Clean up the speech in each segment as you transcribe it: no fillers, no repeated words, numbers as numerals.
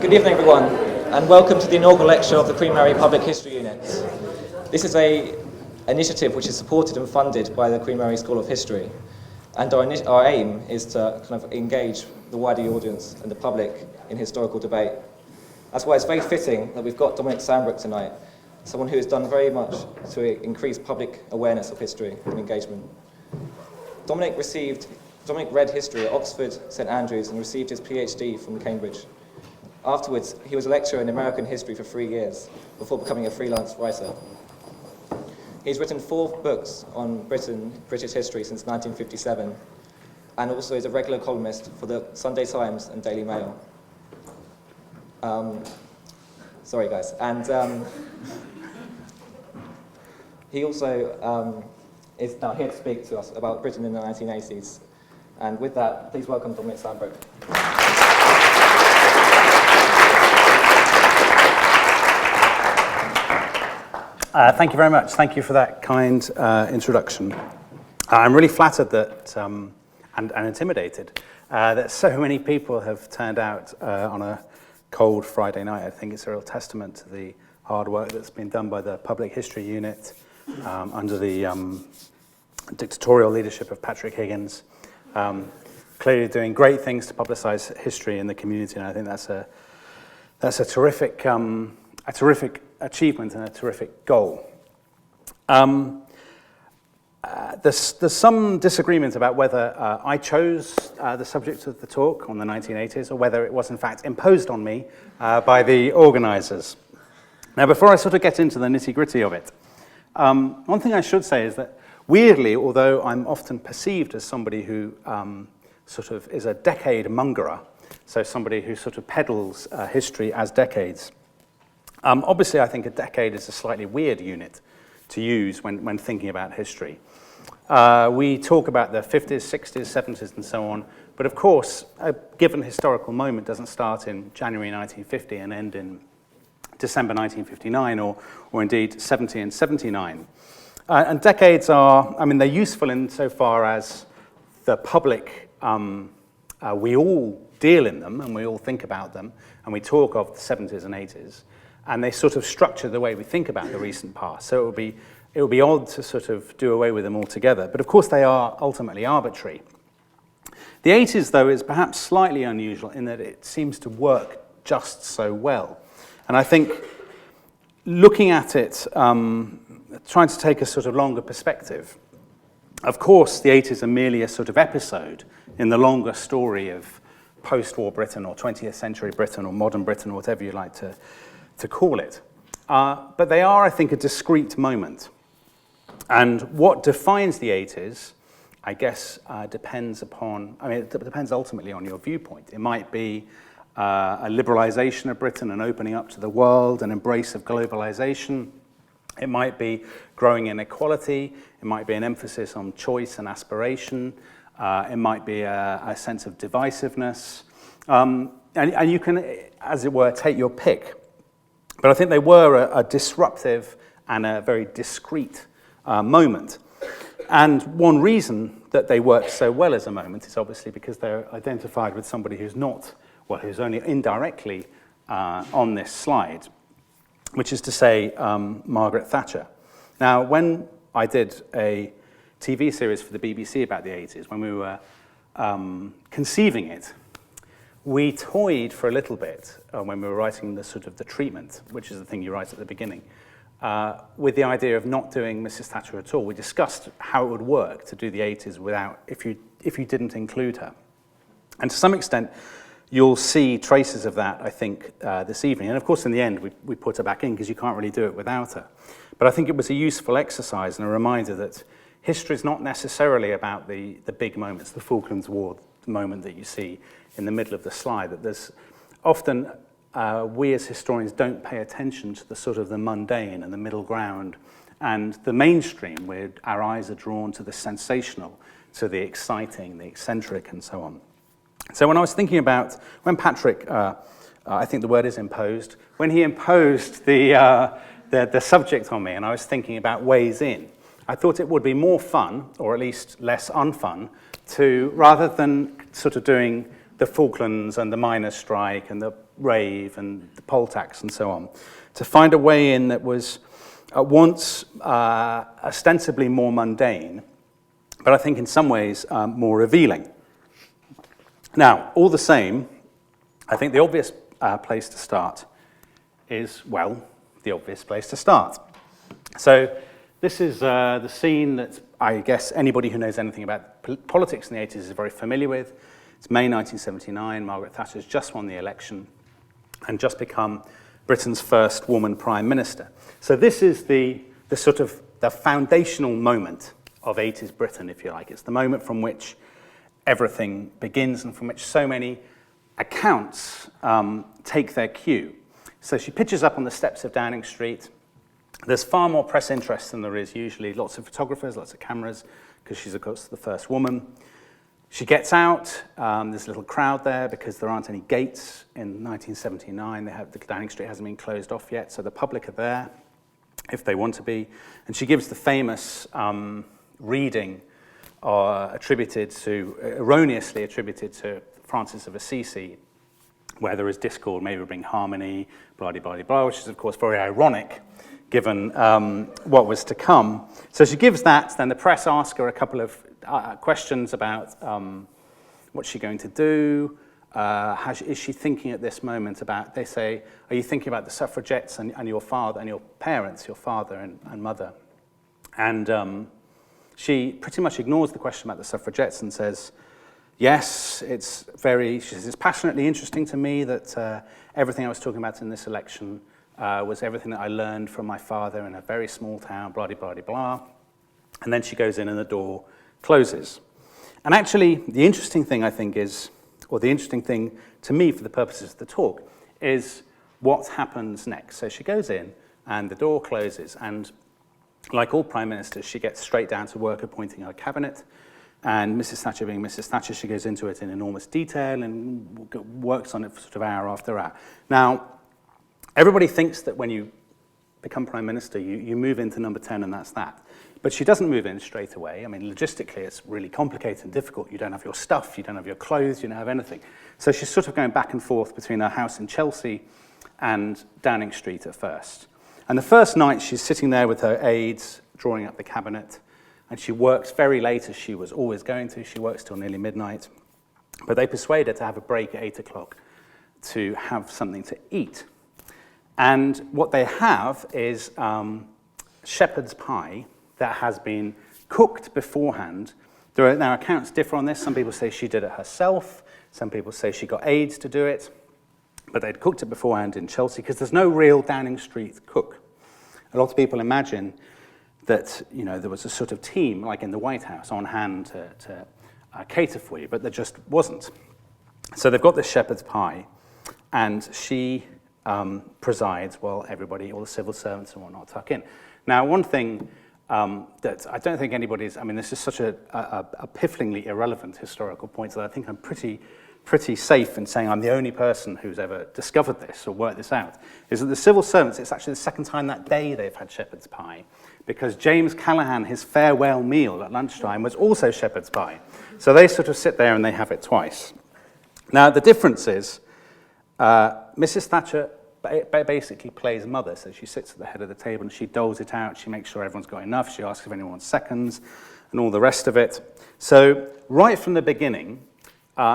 Good evening, everyone, and welcome to the inaugural lecture of the Queen Mary Public History Unit. This is an initiative which is supported and funded by the Queen Mary School of History, and our aim is to kind of engage the wider audience and the public in historical debate. That's why it's very fitting that we've got Dominic Sandbrook tonight, someone who has done very much to increase public awareness of history and engagement. Dominic read history at Oxford, St Andrews, and received his PhD from Cambridge. Afterwards, he was a lecturer in American history for 3 years, before becoming a freelance writer. He's written 4 books on British history since 1957, and also is a regular columnist for the Sunday Times and Daily Mail. Sorry, guys. And he also is now here to speak to us about Britain in the 1980s. And with that, please welcome Dominic Sandbrook. Thank you very much. Thank you for that kind introduction. I'm really flattered that, and intimidated, that so many people have turned out on a cold Friday night. I think it's a real testament to the hard work that's been done by the Public History Unit under the dictatorial leadership of Patrick Higgins. Clearly doing great things to publicise history in the community, and I think that's a terrific achievement and a terrific goal. There's some disagreement about whether I chose the subject of the talk on the 1980s or whether it was in fact imposed on me by the organisers. Now, before I sort of get into the nitty-gritty of it, one thing I should say is that weirdly, although I'm often perceived as somebody who sort of is a decade mongerer, so somebody who sort of peddles history as decades, obviously, I think a decade is a slightly weird unit to use when thinking about history. We talk about the 50s, 60s, 70s, and so on, but of course, a given historical moment doesn't start in January 1950 and end in December 1959, or indeed 70 and 79. And decades are, I mean, they're useful insofar as the public, we all deal in them, and we all think about them, and we talk of the 70s and 80s. And they sort of structure the way we think about the recent past. So it would be odd to sort of do away with them altogether. But of course, they are ultimately arbitrary. The 80s, though, is perhaps slightly unusual in that it seems to work just so well. And I think looking at it, trying to take a sort of longer perspective, of course, the 80s are merely a sort of episode in the longer story of post-war Britain or 20th century Britain or modern Britain or whatever you like to call it. But they are, I think, a discrete moment. And what defines the 80s, I guess, depends ultimately on your viewpoint. It might be a liberalization of Britain and opening up to the world, an embrace of globalisation. It might be growing inequality. It might be an emphasis on choice and aspiration. It might be a sense of divisiveness. And you can, as it were, take your pick. But I think they were a disruptive and a very discrete moment. And one reason that they worked so well as a moment is obviously because they're identified with somebody who's only indirectly on this slide, which is to say Margaret Thatcher. Now, when I did a TV series for the BBC about the 80s, when we were conceiving it, we toyed for a little bit when we were writing the treatment, which is the thing you write at the beginning, with the idea of not doing Mrs. Thatcher at all. We discussed how it would work to do the 80s without, if you didn't include her. And to some extent, you'll see traces of that, I think, this evening. And of course, in the end, we put her back in because you can't really do it without her. But I think it was a useful exercise and a reminder that history is not necessarily about the big moments, the Falklands War moment that you see in the middle of the slide, that there's often, we as historians don't pay attention to the sort of the mundane and the middle ground and the mainstream, where our eyes are drawn to the sensational, to the exciting, the eccentric, and so on. So when I was thinking about, when Patrick, I think the word is imposed, when he imposed the subject on me, and I was thinking about ways in, I thought it would be more fun, or at least less unfun, to, rather than sort of doing the Falklands and the miners' strike and the rave and the poll tax and so on, to find a way in that was at once ostensibly more mundane, but I think in some ways more revealing. Now, all the same, I think the obvious place to start is, well, the obvious place to start. So this is the scene that I guess anybody who knows anything about politics in the 80s is very familiar with. It's May 1979. Margaret Thatcher has just won the election and just become Britain's first woman prime minister. So this is the sort of the foundational moment of 80s Britain, if you like. It's the moment from which everything begins and from which so many accounts take their cue. So she pitches up on the steps of Downing Street. There's far more press interest than there is usually. Lots of photographers, lots of cameras, because she's, of course, the first woman. She gets out. There's a little crowd there because there aren't any gates in 1979. The Downing Street hasn't been closed off yet, so the public are there if they want to be. And she gives the famous reading erroneously attributed to Francis of Assisi, where there is discord, maybe bring harmony, blah, blah, blah, blah, which is, of course, very ironic, given what was to come. So she gives that, then the press ask her a couple of questions about what's she going to do, is she thinking at this moment about, they say, are you thinking about the suffragettes and your father and your parents, your father and mother? And she pretty much ignores the question about the suffragettes and says, yes, she says, it's passionately interesting to me that everything I was talking about in this election was everything that I learned from my father in a very small town, blah, blah, blah, blah. And then she goes in and the door closes. And actually, the interesting thing, I think, or the interesting thing to me for the purposes of the talk, is what happens next. So she goes in and the door closes, and like all prime ministers, she gets straight down to work appointing her cabinet. And Mrs. Thatcher being Mrs. Thatcher, she goes into it in enormous detail and works on it for sort of hour after hour. Now, everybody thinks that when you become prime minister, you move into number 10 and that's that. But she doesn't move in straight away. I mean, logistically, it's really complicated and difficult. You don't have your stuff, you don't have your clothes, you don't have anything. So she's sort of going back and forth between her house in Chelsea and Downing Street at first. And the first night, she's sitting there with her aides, drawing up the cabinet, and she works very late, as she was always going to. She works till nearly midnight. But they persuade her to have a break at 8 o'clock to have something to eat. And what they have is shepherd's pie that has been cooked beforehand. Now, accounts differ on this. Some people say she did it herself. Some people say she got aides to do it. But they'd cooked it beforehand in Chelsea because there's no real Downing Street cook. A lot of people imagine that there was a sort of team, like in the White House, on hand to cater for you, but there just wasn't. So they've got this shepherd's pie, and she presides while everybody, all the civil servants and whatnot, tuck in. Now, one thing that I don't think anybody's, this is such a pifflingly irrelevant historical point that I think I'm pretty safe in saying I'm the only person who's ever discovered this or worked this out, is that the civil servants, it's actually the second time that day they've had shepherd's pie, because James Callaghan, his farewell meal at lunchtime was also shepherd's pie. So they sort of sit there and they have it twice. Now, the difference is Mrs. Thatcher basically plays mother, so she sits at the head of the table and she doles it out, she makes sure everyone's got enough, she asks if anyone wants seconds, and all the rest of it. So right from the beginning,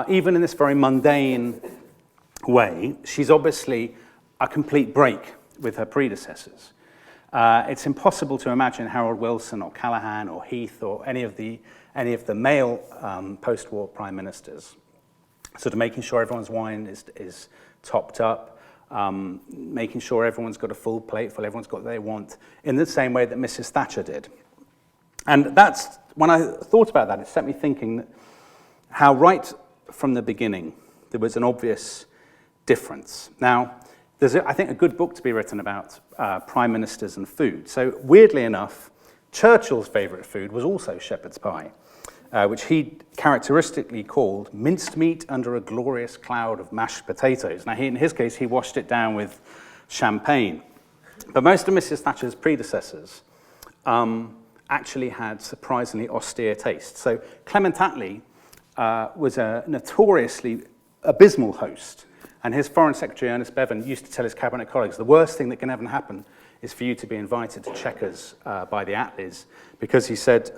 even in this very mundane way, she's obviously a complete break with her predecessors. It's impossible to imagine Harold Wilson or Callaghan or Heath or any of the male post-war prime ministers sort of making sure everyone's wine is topped up, making sure everyone's got a full plate full, everyone's got what they want, in the same way that Mrs. Thatcher did. And that's, when I thought about that, it set me thinking how right from the beginning there was an obvious difference. Now, there's, I think, a good book to be written about prime ministers and food. So, weirdly enough, Churchill's favourite food was also shepherd's pie, which he characteristically called minced meat under a glorious cloud of mashed potatoes. Now, in his case, he washed it down with champagne. But most of Mrs. Thatcher's predecessors actually had surprisingly austere taste. So, Clement Attlee was a notoriously abysmal host. And his Foreign Secretary, Ernest Bevin, used to tell his cabinet colleagues, the worst thing that can ever happen is for you to be invited to Chequers by the Attleys, because he said,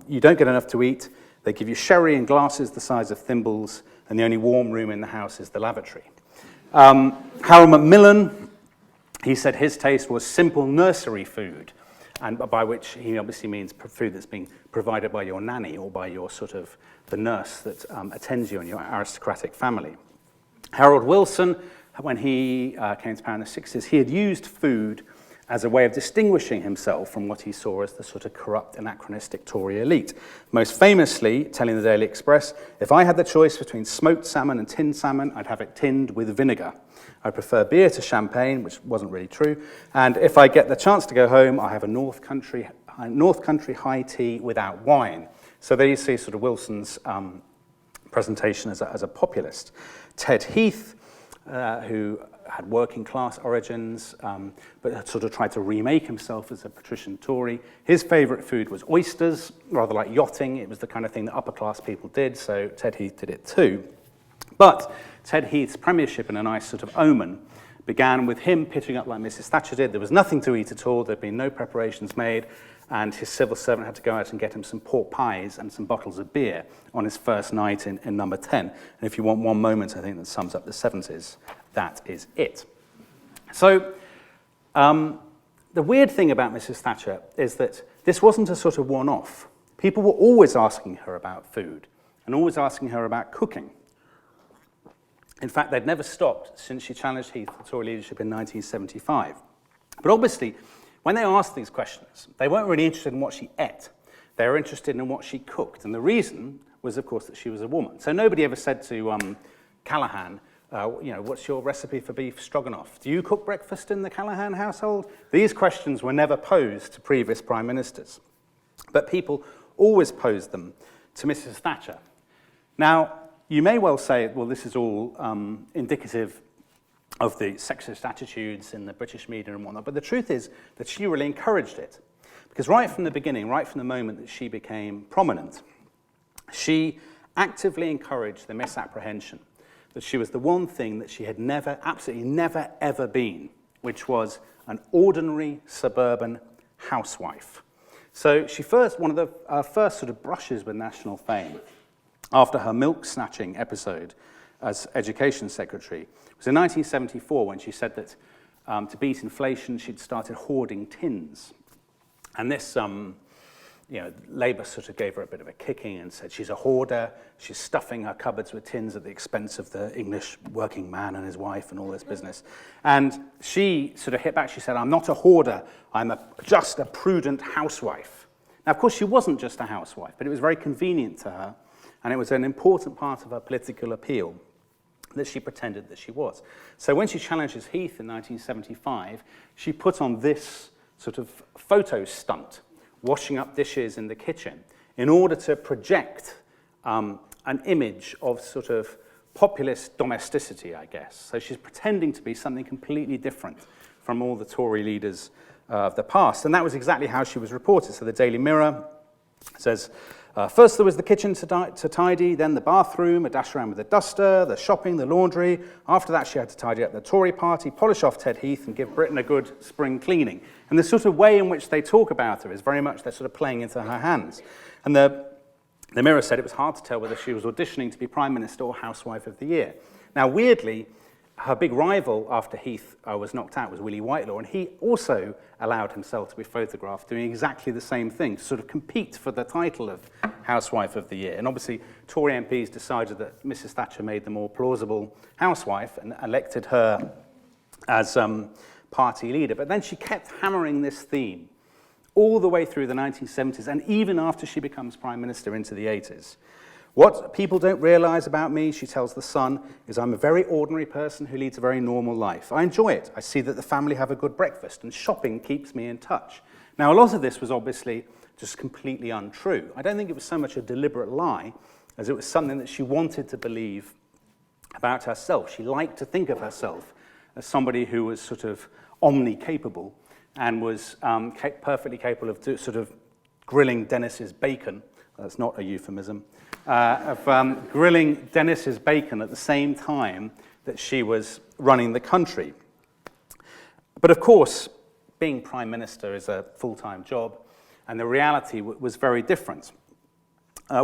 you don't get enough to eat, they give you sherry in glasses the size of thimbles, and the only warm room in the house is the lavatory. Harold Macmillan, he said his taste was simple nursery food, and by which he obviously means food that's being provided by your nanny or by your sort of the nurse that attends you in your aristocratic family. Harold Wilson, when he came to power in the 60s, he had used food as a way of distinguishing himself from what he saw as the sort of corrupt, anachronistic Tory elite. Most famously, telling the Daily Express, if I had the choice between smoked salmon and tinned salmon, I'd have it tinned with vinegar. I prefer beer to champagne, which wasn't really true, and if I get the chance to go home, I have a North Country high tea without wine. So there you see sort of Wilson's presentation as a populist. Ted Heath, who had working class origins, but had sort of tried to remake himself as a patrician Tory. His favourite food was oysters, rather like yachting. It was the kind of thing that upper class people did, so Ted Heath did it too. But Ted Heath's premiership, in a nice sort of omen, began with him pitching up like Mrs. Thatcher did. There was nothing to eat at all, there'd been no preparations made, and his civil servant had to go out and get him some pork pies and some bottles of beer on his first night in number 10. And if you want one moment, I think, that sums up the 70s, that is it. So the weird thing about Mrs. Thatcher is that this wasn't a sort of one-off. People were always asking her about food and always asking her about cooking. In fact, they'd never stopped since she challenged Heath for Tory leadership in 1975. But obviously, when they asked these questions, they weren't really interested in what she ate. They were interested in what she cooked. And the reason was, of course, that she was a woman. So nobody ever said to Callaghan, what's your recipe for beef stroganoff? Do you cook breakfast in the Callaghan household? These questions were never posed to previous prime ministers. But people always posed them to Mrs. Thatcher. Now, you may well say, well, this is all indicative of the sexist attitudes in the British media and whatnot, but the truth is that she really encouraged it. Because right from the beginning, right from the moment that she became prominent, she actively encouraged the misapprehension that she was the one thing that she had never, absolutely never, ever been, which was an ordinary suburban housewife. So one of the first sort of brushes with national fame after her milk-snatching episode as Education Secretary was in 1974 when she said that to beat inflation, she'd started hoarding tins. And this, Labour sort of gave her a bit of a kicking and said she's a hoarder, she's stuffing her cupboards with tins at the expense of the English working man and his wife and all this business. And she sort of hit back, she said, I'm not a hoarder, I'm just a prudent housewife. Now, of course, she wasn't just a housewife, but it was very convenient to her, and it was an important part of her political appeal that she pretended that she was. So when she challenges Heath in 1975, she put on this sort of photo stunt, washing up dishes in the kitchen, in order to project an image of sort of populist domesticity, I guess. So she's pretending to be something completely different from all the Tory leaders of the past. And that was exactly how she was reported. So the Daily Mirror says, first there was the kitchen to tidy, then the bathroom, a dash around with a duster, the shopping, the laundry. After that, she had to tidy up the Tory party, polish off Ted Heath, and give Britain a good spring cleaning. And the sort of way in which they talk about her is very much they're sort of playing into her hands. And the Mirror said it was hard to tell whether she was auditioning to be Prime Minister or Housewife of the Year. Now, weirdly, her big rival after Heath was knocked out was Willie Whitelaw, and he also allowed himself to be photographed doing exactly the same thing, to sort of compete for the title of Housewife of the Year. And obviously, Tory MPs decided that Mrs. Thatcher made the more plausible housewife and elected her as party leader. But then she kept hammering this theme all the way through the 1970s, and even after she becomes Prime Minister into the 80s. What people don't realise about me, she tells The Sun, is I'm a very ordinary person who leads a very normal life. I enjoy it. I see that the family have a good breakfast, and shopping keeps me in touch. Now, a lot of this was obviously just completely untrue. I don't think it was so much a deliberate lie as it was something that she wanted to believe about herself. She liked to think of herself as somebody who was sort of omni-capable and was perfectly capable of sort of grilling Dennis's bacon. That's not a euphemism. grilling Dennis's bacon at the same time that she was running the country. But of course, being Prime Minister is a full-time job, and the reality was very different.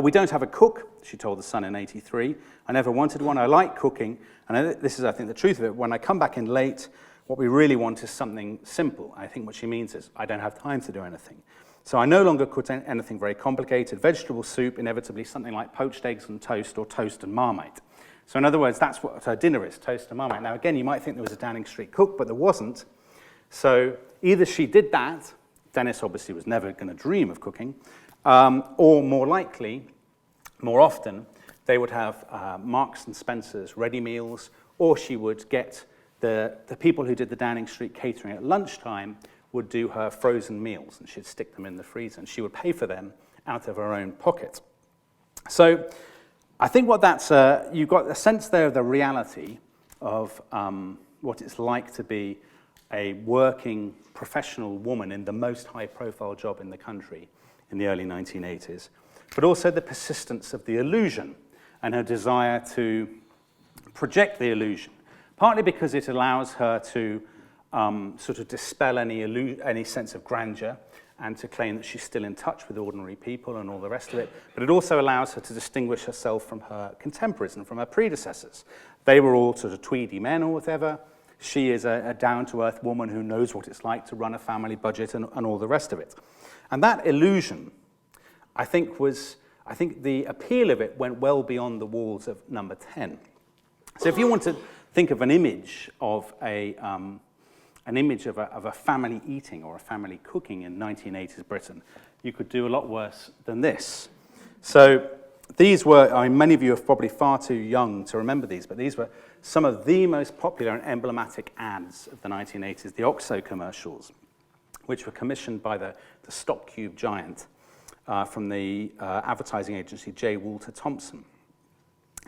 We don't have a cook, she told the Sun in '83. I never wanted one. I like cooking, and this is, I think, the truth of it. When I come back in late, what we really want is something simple. I think what she means is, I don't have time to do anything. So I no longer cook anything very complicated. Vegetable soup, inevitably something like poached eggs and toast, or toast and Marmite. So in other words, that's what her dinner is, toast and Marmite. Now again, you might think there was a Downing Street cook, but there wasn't. So either she did that, Dennis obviously was never going to dream of cooking, or more likely, more often, they would have Marks and Spencer's ready meals, or she would get the people who did the Downing Street catering at lunchtime would do her frozen meals, and she'd stick them in the freezer, and she would pay for them out of her own pocket. So I think what that's, you've got a sense there of the reality of what it's like to be a working professional woman in the most high-profile job in the country in the early 1980s, but also the persistence of the illusion and her desire to project the illusion, partly because it allows her to sort of dispel any sense of grandeur and to claim that she's still in touch with ordinary people and all the rest of it, but it also allows her to distinguish herself from her contemporaries and from her predecessors. They were all sort of tweedy men or whatever. She is a down-to-earth woman who knows what it's like to run a family budget and all the rest of it. And that illusion, I think the appeal of it went well beyond the walls of Number 10. So if you want to think of an image of a family eating or a family cooking in 1980s Britain, you could do a lot worse than this. So these were, I mean, many of you are probably far too young to remember these, but these were some of the most popular and emblematic ads of the 1980s, the OXXO commercials, which were commissioned by the stock cube giant from the advertising agency J. Walter Thompson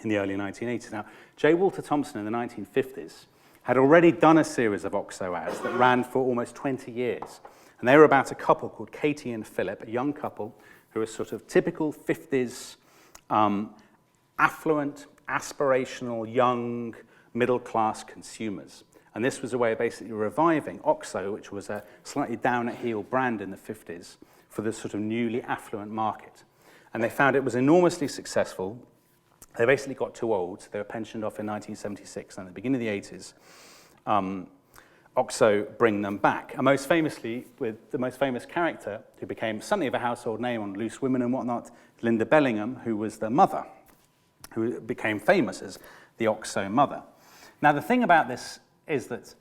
in the early 1980s. Now, J. Walter Thompson in the 1950s had already done a series of OXXO ads that ran for almost 20 years. And they were about a couple called Katie and Philip, a young couple who were sort of typical 50s, affluent, aspirational, young, middle-class consumers. And this was a way of basically reviving OXXO, which was a slightly down-at-heel brand in the 50s, for the sort of newly affluent market. And they found it was enormously successful. They basically got too old. So they were pensioned off in 1976, and at the beginning of the 80s, OXXO bring them back. And most famously, with the most famous character, who became something of a household name on Loose Women and whatnot, Linda Bellingham, who was the mother, who became famous as the OXXO mother. Now, the thing about this is that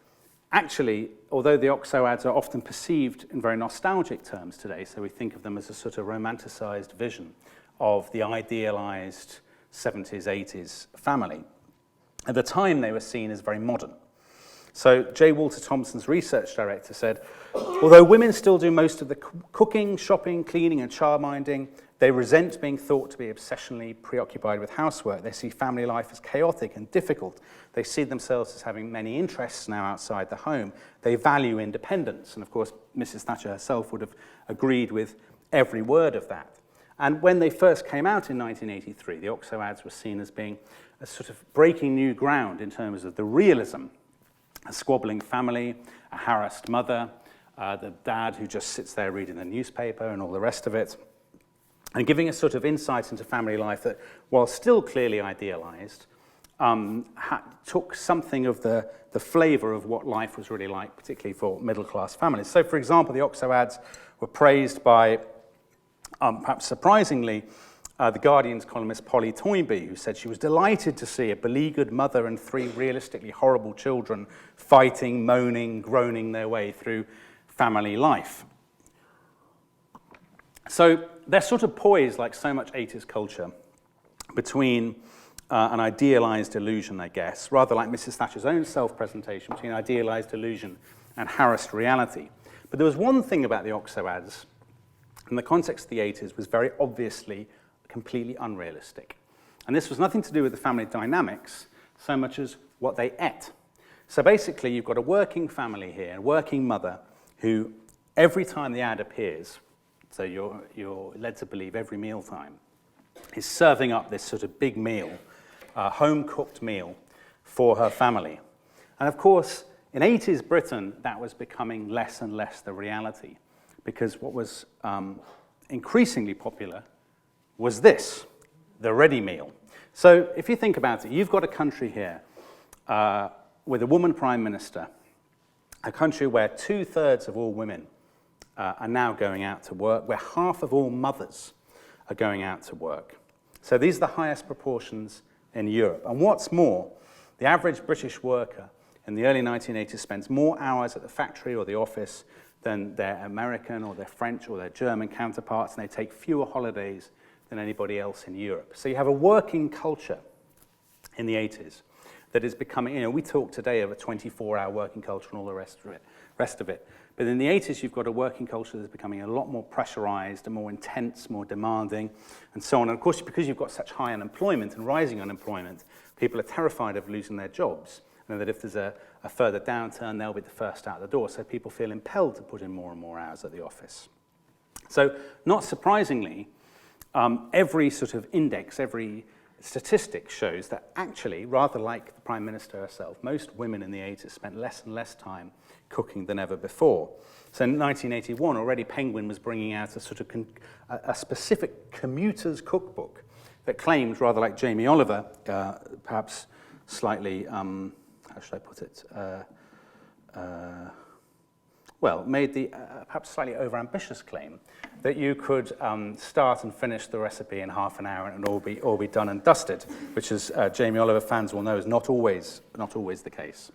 actually, although the OXXO ads are often perceived in very nostalgic terms today, so we think of them as a sort of romanticized vision of the idealized 70s, 80s family, at the time they were seen as very modern. So J. Walter Thompson's research director said, although women still do most of the cooking, shopping, cleaning, and childminding, they resent being thought to be obsessionally preoccupied with housework. They see family life as chaotic and difficult. They see themselves as having many interests now outside the home. They value independence. And of course, Mrs. Thatcher herself would have agreed with every word of that. And when they first came out in 1983, the OXXO ads were seen as being a sort of breaking new ground in terms of the realism. A squabbling family, a harassed mother, the dad who just sits there reading the newspaper and all the rest of it. And giving a sort of insight into family life that, while still clearly idealized, took something of the flavor of what life was really like, particularly for middle-class families. So, for example, the OXXO ads were praised by, perhaps surprisingly, the Guardian's columnist Polly Toynbee, who said she was delighted to see a beleaguered mother and 3 realistically horrible children fighting, moaning, groaning their way through family life. So they're sort of poised, like so much 80s culture, between an idealized illusion, I guess, rather like Mrs. Thatcher's own self-presentation, between idealized illusion and harassed reality. But there was one thing about the OXXO ads, in the context of the 80s, was very obviously completely unrealistic. And this was nothing to do with the family dynamics, so much as what they ate. So basically, you've got a working family here, a working mother, who every time the ad appears, so you're led to believe every mealtime, is serving up this sort of big meal, home-cooked meal for her family. And of course, in 80s Britain, that was becoming less and less the reality, because what was increasingly popular was this, the ready meal. So if you think about it, you've got a country here with a woman prime minister, a country where 2/3 of all women are now going out to work, where half of all mothers are going out to work. So these are the highest proportions in Europe. And what's more, the average British worker in the early 1980s spends more hours at the factory or the office than their American or their French or their German counterparts, and they take fewer holidays than anybody else in Europe. So you have a working culture in the 80s that is becoming, we talk today of a 24-hour working culture and all the rest of it. But in the 80s, you've got a working culture that's becoming a lot more pressurized and more intense, more demanding, and so on. And of course, because you've got such high unemployment and rising unemployment, people are terrified of losing their jobs. And that if there's a further downturn, they'll be the first out the door. So people feel impelled to put in more and more hours at the office. So not surprisingly, every sort of index, every statistic shows that actually, rather like the Prime Minister herself, most women in the 80s spent less and less time cooking than ever before. So in 1981, already Penguin was bringing out a sort of a specific commuter's cookbook that claimed, rather like Jamie Oliver, perhaps slightly, how should I put it, made the perhaps slightly overambitious claim that you could start and finish the recipe in half an hour and all be done and dusted, which, as Jamie Oliver fans will know, is not always the case.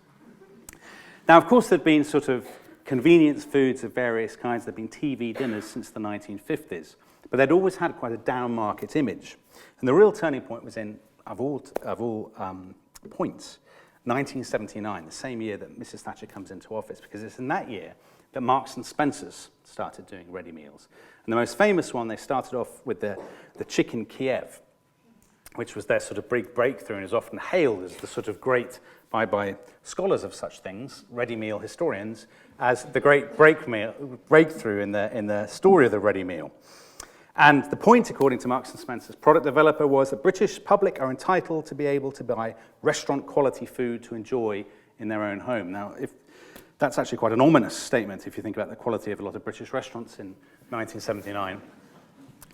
Now, of course, there've been sort of convenience foods of various kinds. There've been TV dinners since the 1950s, but they'd always had quite a down market image. And the real turning point was in, of all points, 1979, the same year that Mrs. Thatcher comes into office, because it's in that year that Marks and Spencer's started doing ready meals. And the most famous one, they started off with the chicken Kiev, which was their sort of big breakthrough and is often hailed as the sort of great, by scholars of such things, ready meal historians, as the great breakthrough in the story of the ready meal. And the point, according to Marks and Spencer's product developer, was that British public are entitled to be able to buy restaurant-quality food to enjoy in their own home. Now, that's actually quite an ominous statement if you think about the quality of a lot of British restaurants in 1979.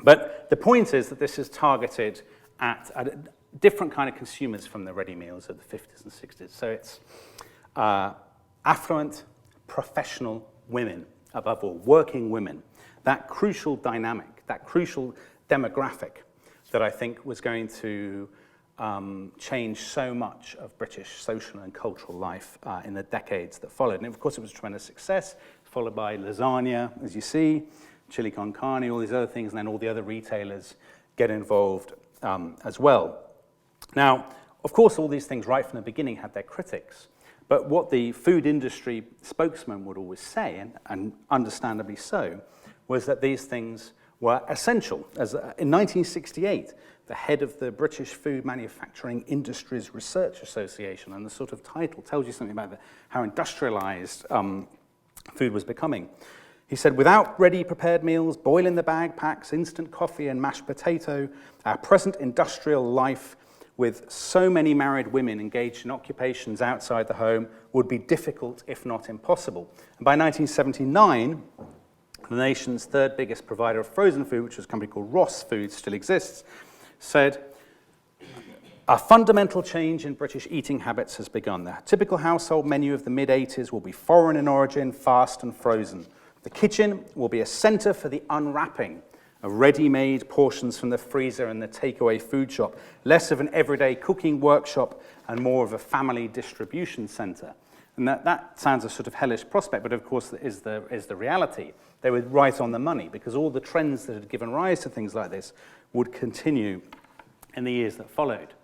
But the point is that this is targeted at a different kind of consumers from the ready meals of the 50s and 60s. So it's affluent, professional women, above all, working women. That crucial dynamic, that crucial demographic that I think was going to change so much of British social and cultural life in the decades that followed. And of course, it was a tremendous success, followed by lasagna, as you see, chili con carne, all these other things, and then all the other retailers get involved as well. Now, of course, all these things right from the beginning had their critics. But what the food industry spokesman would always say, and understandably so, was that these things were essential. As in 1968, the head of the British Food Manufacturing Industries Research Association, and the sort of title tells you something about how industrialized food was becoming. He said, without ready prepared meals, boil-in-the-bag packs, instant coffee and mashed potato, our present industrial life with so many married women engaged in occupations outside the home would be difficult, if not impossible. And by 1979, the nation's third biggest provider of frozen food, which was a company called Ross Foods, still exists, said, a fundamental change in British eating habits has begun. The typical household menu of the mid-80s will be foreign in origin, fast and frozen. The kitchen will be a center for the unwrapping of ready-made portions from the freezer and the takeaway food shop, less of an everyday cooking workshop and more of a family distribution center. And that sounds a sort of hellish prospect, but of course is the reality. They were right on the money, because all the trends that had given rise to things like this would continue in the years that followed.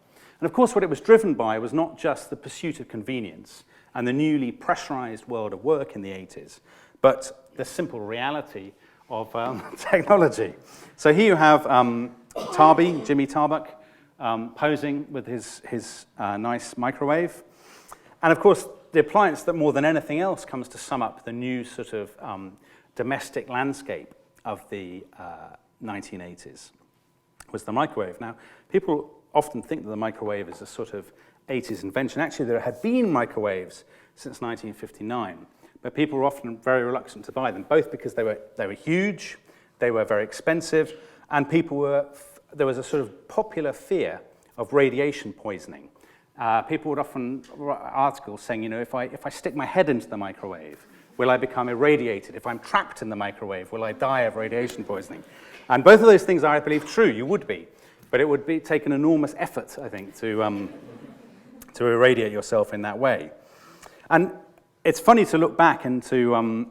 And of course, what it was driven by was not just the pursuit of convenience and the newly pressurized world of work in the 80s, but the simple reality of technology. So here you have Jimmy Tarbuck, posing with his nice microwave. And of course, the appliance that more than anything else comes to sum up the new sort of domestic landscape of the 1980s was the microwave. Now, people often think that the microwave is a sort of 80s invention. Actually, there had been microwaves since 1959, but people were often very reluctant to buy them, both because they were huge, they were very expensive, and there was a sort of popular fear of radiation poisoning. People would often write articles saying, if I stick my head into the microwave, will I become irradiated? If I'm trapped in the microwave, will I die of radiation poisoning? And both of those things are, I believe, true. You would be. But it would take an enormous effort, I think, to irradiate yourself in that way. And it's funny to look back and to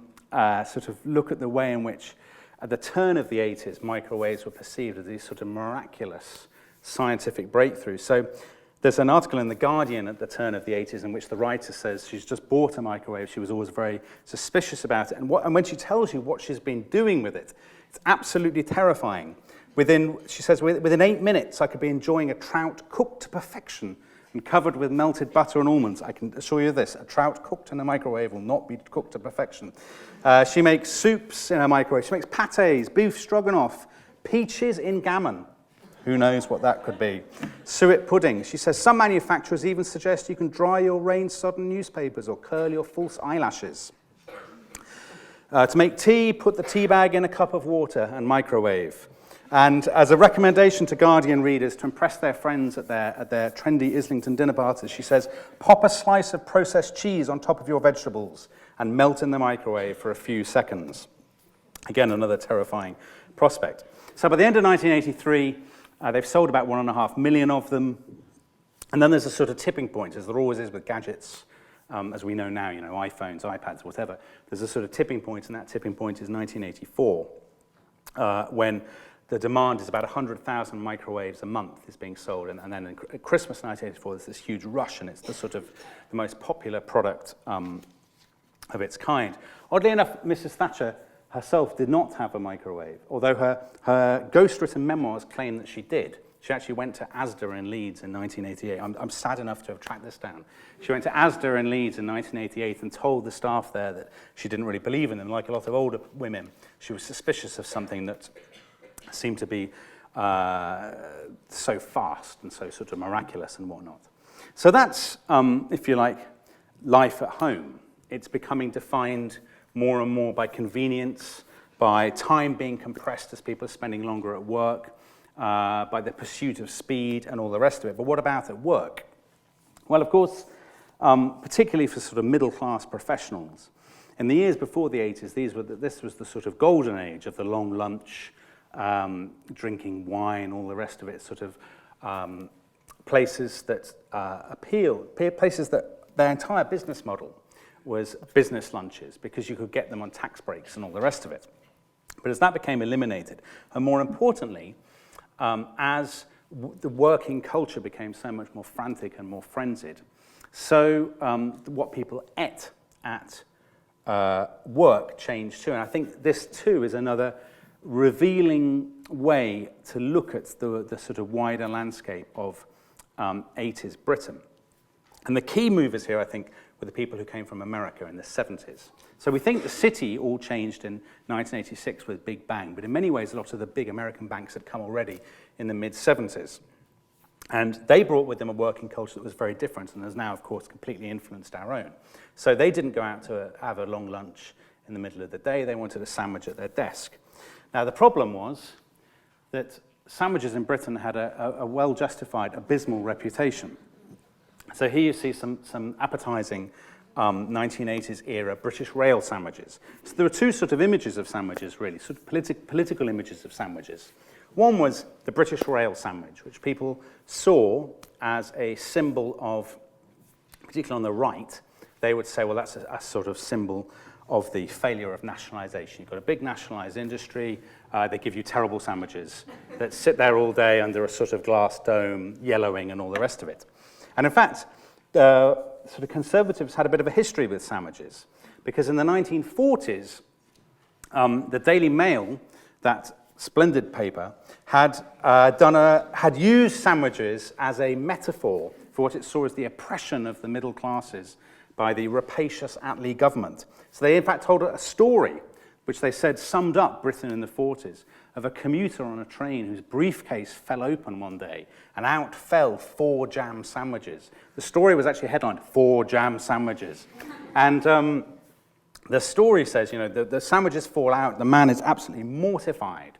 sort of look at the way in which, at the turn of the 80s, microwaves were perceived as these sort of miraculous scientific breakthroughs. So there's an article in The Guardian at the turn of the 80s in which the writer says she's just bought a microwave. She was always very suspicious about it. And when she tells you what she's been doing with it, it's absolutely terrifying. She says, within 8 minutes, I could be enjoying a trout cooked to perfection and covered with melted butter and almonds. I can assure you this, a trout cooked in a microwave will not be cooked to perfection. She makes soups in a microwave. She makes pâtés, beef stroganoff, peaches in gammon. Who knows what that could be? Suet pudding. She says, some manufacturers even suggest you can dry your rain-sodden newspapers or curl your false eyelashes. To make tea, put the tea bag in a cup of water and microwave. And as a recommendation to Guardian readers to impress their friends at their trendy Islington dinner parties, she says, pop a slice of processed cheese on top of your vegetables and melt in the microwave for a few seconds. Again, another terrifying prospect. So by the end of 1983, they've sold about 1.5 million of them. And then there's a sort of tipping point, as there always is with gadgets, as we know now, iPhones, iPads, whatever. There's a sort of tipping point, and that tipping point is 1984, when the demand is about 100,000 microwaves a month is being sold. And then at Christmas 1984, there's this huge rush, and it's the most popular product of its kind. Oddly enough, Mrs. Thatcher herself did not have a microwave, although her ghost-written memoirs claim that she did. She actually went to Asda in Leeds in 1988. I'm sad enough to have tracked this down. She went to Asda in Leeds in 1988 and told the staff there that she didn't really believe in them. Like a lot of older women, she was suspicious of something that seemed to be so fast and so sort of miraculous and whatnot. So that's, if you like, life at home. It's becoming defined more and more by convenience, by time being compressed as people are spending longer at work, by the pursuit of speed and all the rest of it. But what about at work? Well, of course, particularly for sort of middle-class professionals, in the years before the 80s, this was the sort of golden age of the long lunch, drinking wine, all the rest of it, sort of places that places that their entire business model was business lunches, because you could get them on tax breaks and all the rest of it. But as that became eliminated, and more importantly, as the working culture became so much more frantic and more frenzied, so what people ate at work changed too. And I think this too is another revealing way to look at the sort of wider landscape of 80s Britain. And the key movers here, I think, were the people who came from America in the 70s. So we think the city all changed in 1986 with Big Bang, but in many ways a lot of the big American banks had come already in the mid-70s. And they brought with them a working culture that was very different and has now, of course, completely influenced our own. So they didn't go out to have a long lunch in the middle of the day. They wanted a sandwich at their desk. Now, the problem was that sandwiches in Britain had a well-justified, abysmal reputation. So here you see some appetizing 1980s era British rail sandwiches. So there were two sort of images of sandwiches, really, sort of political images of sandwiches. One was the British rail sandwich, which people saw as a symbol of, particularly on the right, they would say, well, that's a sort of symbol of the failure of nationalisation. You've got a big nationalised industry, they give you terrible sandwiches that sit there all day under a sort of glass dome, yellowing and all the rest of it. And in fact, sort of conservatives had a bit of a history with sandwiches, because in the 1940s, the Daily Mail, that splendid paper, had used sandwiches as a metaphor for what it saw as the oppression of the middle classes by the rapacious Attlee government. So they in fact told a story which they said summed up Britain in the 40s, of a commuter on a train whose briefcase fell open one day and out fell 4 jam sandwiches. The story was actually headlined, 4 jam sandwiches. And the story says, the sandwiches fall out, the man is absolutely mortified.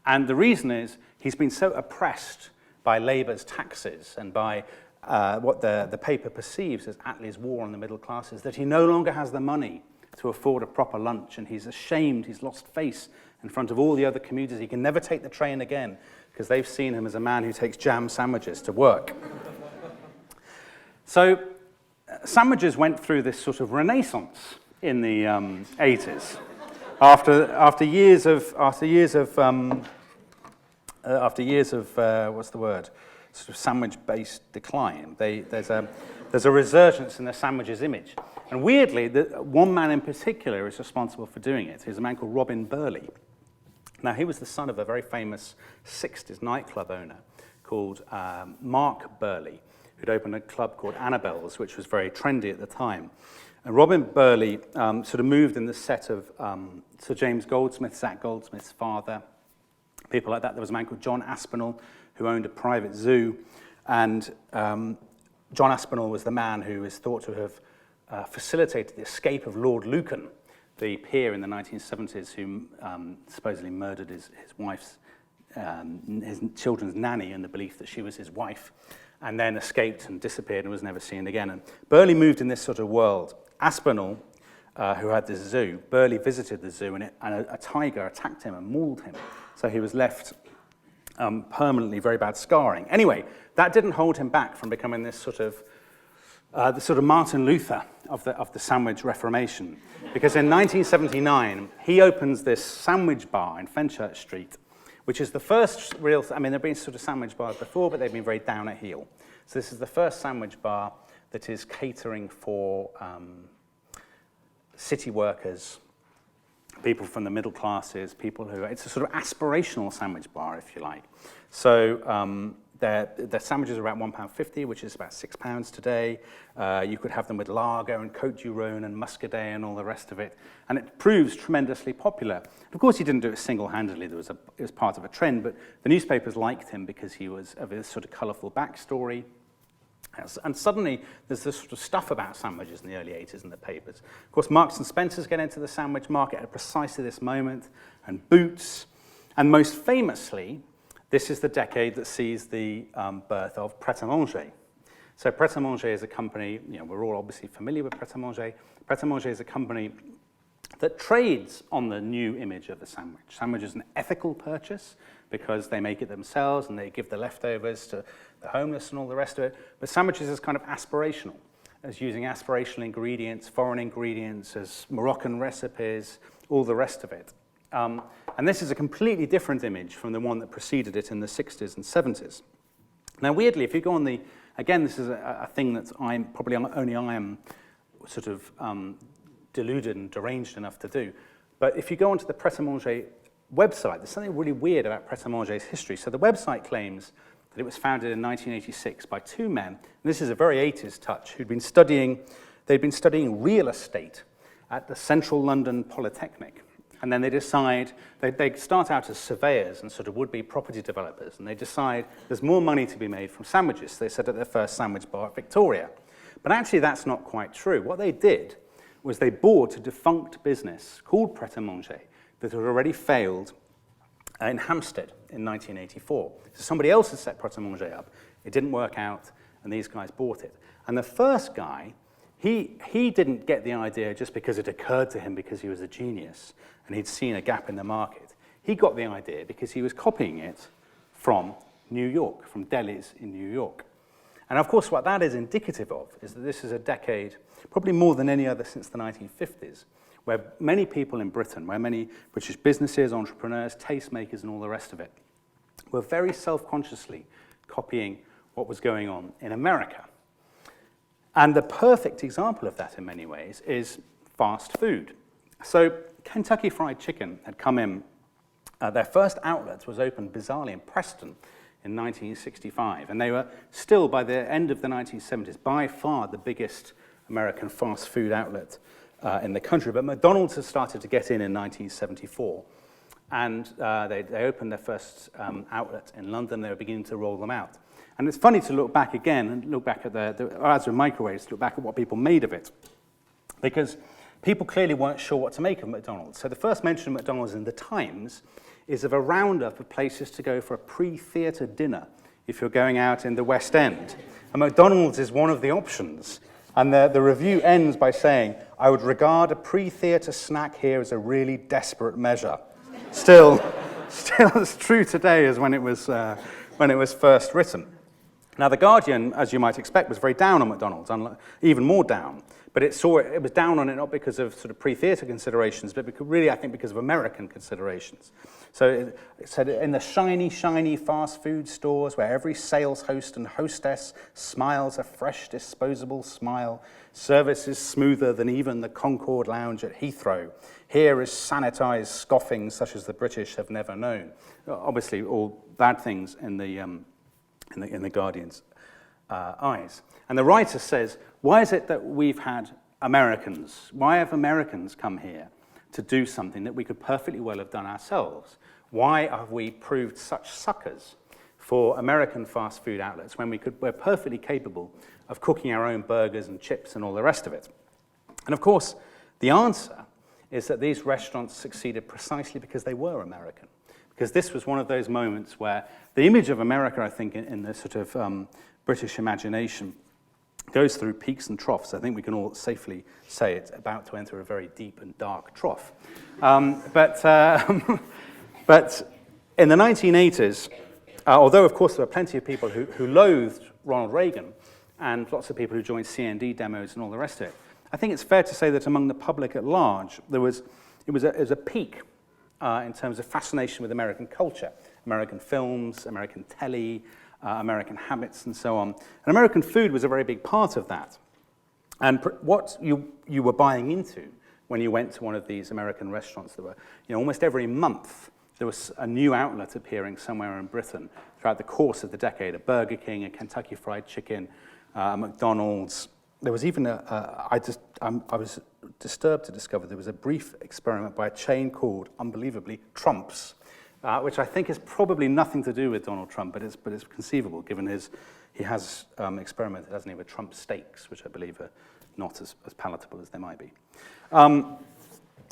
And the reason is he's been so oppressed by Labour's taxes and by what the paper perceives as Attlee's war on the middle classes that he no longer has the money to afford a proper lunch, and he's ashamed, he's lost face in front of all the other commuters. He can never take the train again because they've seen him as a man who takes jam sandwiches to work. So sandwiches went through this sort of renaissance in the 80s. After years of what's the word? Sort of sandwich-based decline. There's a resurgence in the sandwiches image. And weirdly, one man in particular is responsible for doing it. He's a man called Robin Burley. Now, he was the son of a very famous 60s nightclub owner called Mark Burley, who'd opened a club called Annabelle's, which was very trendy at the time. And Robin Burley sort of moved in the set of Sir James Goldsmith, Zach Goldsmith's father, people like that. There was a man called John Aspinall, who owned a private zoo. And John Aspinall was the man who is thought to have facilitated the escape of Lord Lucan, the peer in the 1970s who supposedly murdered his wife's, his children's nanny in the belief that she was his wife, and then escaped and disappeared and was never seen again. And Burley moved in this sort of world. Aspinall, who had this zoo, Burley visited the zoo, and a tiger attacked him and mauled him. So he was left permanently very bad scarring. Anyway, that didn't hold him back from becoming this sort of the sort of Martin Luther of the sandwich reformation. Because in 1979, he opens this sandwich bar in Fenchurch Street, which is the first real, there have been sort of sandwich bars before, but they've been very down at heel. So this is the first sandwich bar that is catering for city workers, people from the middle classes, people who, it's a sort of aspirational sandwich bar, if you like. So their sandwiches are around £1.50, which is about £6 today. You could have them with lager and Côte du Rhône and Muscadet and all the rest of it. And it proves tremendously popular. Of course, he didn't do it single-handedly. It was part of a trend, but the newspapers liked him because he was of this sort of colourful backstory. And suddenly, there's this sort of stuff about sandwiches in the early 80s in the papers. Of course, Marks and Spencer's get into the sandwich market at precisely this moment, and Boots. And most famously, this is the decade that sees the birth of Pret-a-Manger. So Pret-a-Manger is a company, we're all obviously familiar with Pret-a-Manger. Pret-a-Manger is a company that trades on the new image of the sandwich. Sandwich is an ethical purchase because they make it themselves and they give the leftovers to the homeless and all the rest of it. But sandwiches is kind of aspirational, as using aspirational ingredients, foreign ingredients, as Moroccan recipes, all the rest of it. And this is a completely different image from the one that preceded it in the 60s and 70s. Now, weirdly, if you go on the, again, this is a thing that only I am sort of deluded and deranged enough to do. But if you go onto the Pret-a-Manger website, there's something really weird about Pret-a-Manger's history. So the website claims that it was founded in 1986 by 2 men, and this is a very 80s touch, they'd been studying real estate at the Central London Polytechnic. And then they decide, they start out as surveyors and sort of would-be property developers, and they decide there's more money to be made from sandwiches. So they set up their first sandwich bar at Victoria. But actually that's not quite true. What they did was they bought a defunct business called Pret-a-Manger that had already failed in Hampstead in 1984. So somebody else had set Pret-a-Manger up. It didn't work out, and these guys bought it. And the first guy, he didn't get the idea just because it occurred to him because he was a genius and he'd seen a gap in the market. He got the idea because he was copying it from New York, from delis in New York. And of course, what that is indicative of is that this is a decade, probably more than any other since the 1950s, where many people in Britain, where many British businesses, entrepreneurs, tastemakers, and all the rest of it, were very self-consciously copying what was going on in America. And the perfect example of that in many ways is fast food. So Kentucky Fried Chicken had come in, their first outlet was opened bizarrely in Preston in 1965, and they were still, by the end of the 1970s, by far the biggest American fast food outlet in the country. But McDonald's has started to get in 1974. And they opened their first outlet in London. They were beginning to roll them out. And it's funny to look back again and look back at as with microwaves, look back at what people made of it. Because people clearly weren't sure what to make of McDonald's. So the first mention of McDonald's in the Times is of a roundup of places to go for a pre-theatre dinner if you're going out in the West End. And McDonald's is one of the options. And the review ends by saying, "I would regard a pre-theatre snack here as a really desperate measure." Still as true today as when it was first written. Now, The Guardian, as you might expect, was very down on McDonald's, even more down. But it was down on it not because of sort of pre-theatre considerations, but really, I think, because of American considerations. So it said, in the shiny, shiny fast food stores where every sales host and hostess smiles a fresh, disposable smile, service is smoother than even the Concord Lounge at Heathrow. Here is sanitized scoffing such as the British have never known. Obviously, all bad things in the Guardian's eyes. And the writer says, why is it that we've had Americans? Why have Americans come here to do something that we could perfectly well have done ourselves? Why have we proved such suckers for American fast food outlets when we're perfectly capable of cooking our own burgers and chips and all the rest of it? And of course, the answer is that these restaurants succeeded precisely because they were American. Because this was one of those moments where the image of America, I think, in the sort of British imagination goes through peaks and troughs. I think we can all safely say it's about to enter a very deep and dark trough. But in the 1980s, although, of course, there were plenty of people who loathed Ronald Reagan and lots of people who joined CND demos and all the rest of it, I think it's fair to say that among the public at large, it was a peak in terms of fascination with American culture, American films, American telly, American habits, and so on. And American food was a very big part of that. And what you were buying into when you went to one of these American restaurants, there were, almost every month, there was a new outlet appearing somewhere in Britain throughout the course of the decade, a Burger King, a Kentucky Fried Chicken, a McDonald's. There was even I was disturbed to discover there was a brief experiment by a chain called, unbelievably, Trump's, which I think is probably nothing to do with Donald Trump, but it's conceivable given he has experimented, hasn't he, with Trump steaks, which I believe are not as palatable as they might be.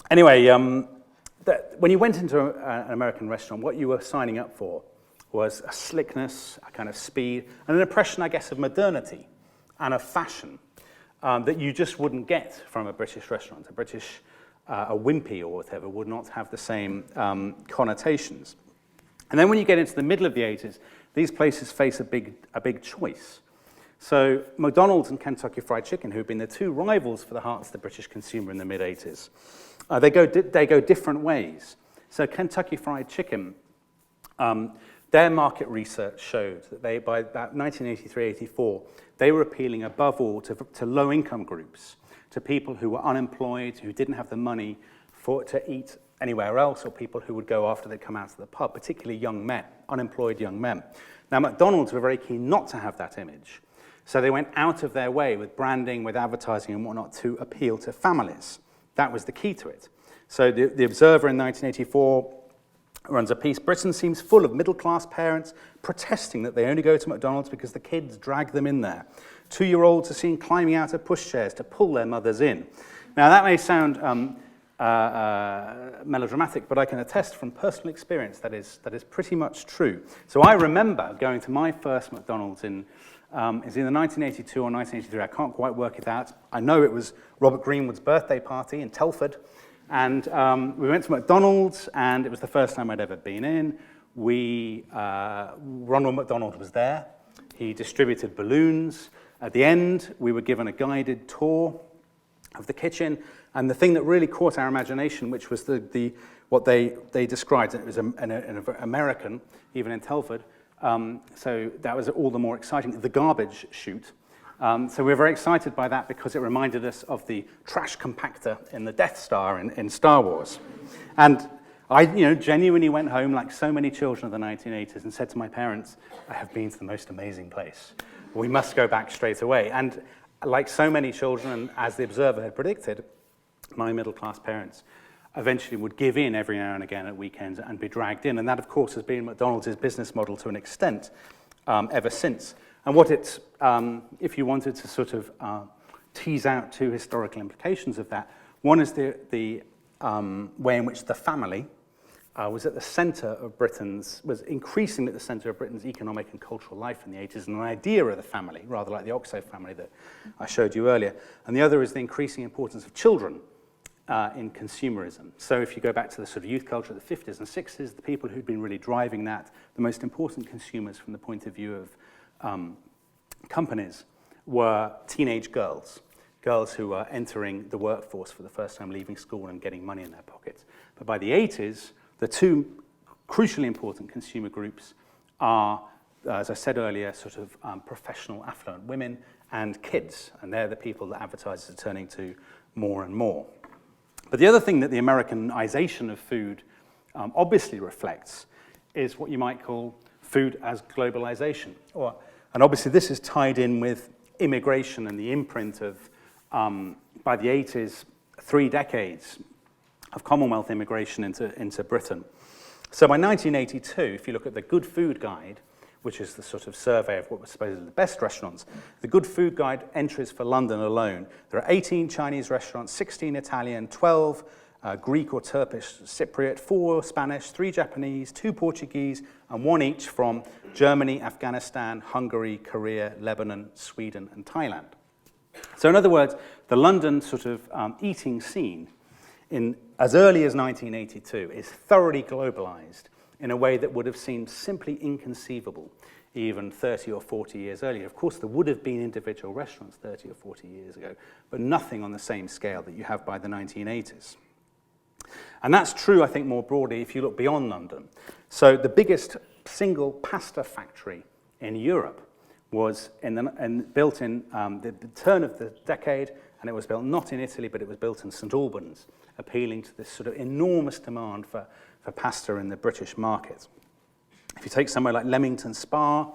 Anyway, when you went into an American restaurant, what you were signing up for was a slickness, a kind of speed, and an impression, I guess, of modernity and of fashion that you just wouldn't get from a British restaurant. A Wimpy or whatever would not have the same connotations. And then when you get into the middle of the 80s, these places face a big choice. So McDonald's and Kentucky Fried Chicken, who have been the two rivals for the hearts of the British consumer in the mid-80s, they go different ways. So Kentucky Fried Chicken, their market research showed that by about 1983-84, they were appealing above all to low-income groups, to people who were unemployed, who didn't have the money to eat anywhere else, or people who would go after they'd come out of the pub, particularly young men, unemployed young men. Now, McDonald's were very keen not to have that image, so they went out of their way with branding, with advertising and whatnot to appeal to families. That was the key to it. So the Observer in 1984 runs a piece, Britain seems full of middle-class parents protesting that they only go to McDonald's because the kids drag them in there. 2-year-olds are seen climbing out of pushchairs to pull their mothers in. Now, that may sound melodramatic, but I can attest from personal experience that is pretty much true. So I remember going to my first McDonald's in either 1982 or 1983. I can't quite work it out. I know it was Robert Greenwood's birthday party in Telford, and we went to McDonald's, and it was the first time I'd ever been in. Ronald McDonald was there. He distributed balloons. At the end, we were given a guided tour of the kitchen, and the thing that really caught our imagination, which was what they described, it was an American, even in Telford, so that was all the more exciting, the garbage chute. So we were very excited by that because it reminded us of the trash compactor in the Death Star in Star Wars. And I genuinely went home, like so many children of the 1980s, and said to my parents, I have been to the most amazing place. We must go back straight away. And like so many children, and as the Observer had predicted, my middle-class parents eventually would give in every now and again at weekends and be dragged in. And that, of course, has been McDonald's business model to an extent ever since. And what it's, if you wanted to sort of tease out two historical implications of that, one is the way in which the family was at the centre of was increasingly at the centre of Britain's economic and cultural life in the 80s, and an idea of the family, rather like the OXXO family that I showed you earlier. And the other is the increasing importance of children in consumerism. So if you go back to the sort of youth culture of the 50s and 60s, the people who'd been really driving that, the most important consumers from the point of view of companies, were teenage girls who were entering the workforce for the first time, leaving school and getting money in their pockets. But by the 80s, the two crucially important consumer groups are, as I said earlier, sort of professional affluent women and kids, and they're the people that advertisers are turning to more and more. But the other thing that the Americanization of food obviously reflects is what you might call food as globalization. And obviously this is tied in with immigration and the imprint of, by the 80s, 3 decades of Commonwealth immigration into Britain. So by 1982, if you look at the Good Food Guide, which is the sort of survey of what was supposedly the best restaurants, the Good Food Guide entries for London alone, there are 18 Chinese restaurants, 16 Italian, 12 Greek or Turkish Cypriot, 4 Spanish, 3 Japanese, 2 Portuguese, and 1 each from Germany, Afghanistan, Hungary, Korea, Lebanon, Sweden, and Thailand. So in other words, the London sort of eating scene in as early as 1982 is thoroughly globalized in a way that would have seemed simply inconceivable even 30 or 40 years earlier. Of course, there would have been individual restaurants 30 or 40 years ago, but nothing on the same scale that you have by the 1980s. And that's true, I think, more broadly if you look beyond London. So the biggest single pasta factory in Europe was built in the turn of the decade, and it was built not in Italy, but it was built in St Albans, appealing to this sort of enormous demand for pasta in the British market. If you take somewhere like Leamington Spa,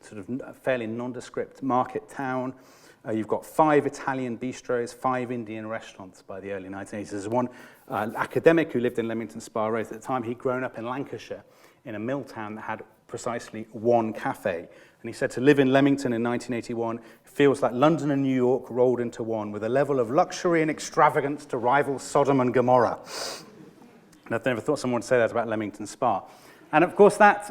sort of a fairly nondescript market town, you've got 5 Italian bistros, 5 Indian restaurants by the early 1980s. There's one academic who lived in Leamington Spa right at the time. He'd grown up in Lancashire in a mill town that had precisely 1 cafe. And he said to live in Leamington in 1981 feels like London and New York rolled into one with a level of luxury and extravagance to rival Sodom and Gomorrah. And I've never thought someone would say that about Leamington Spa. And of course, that's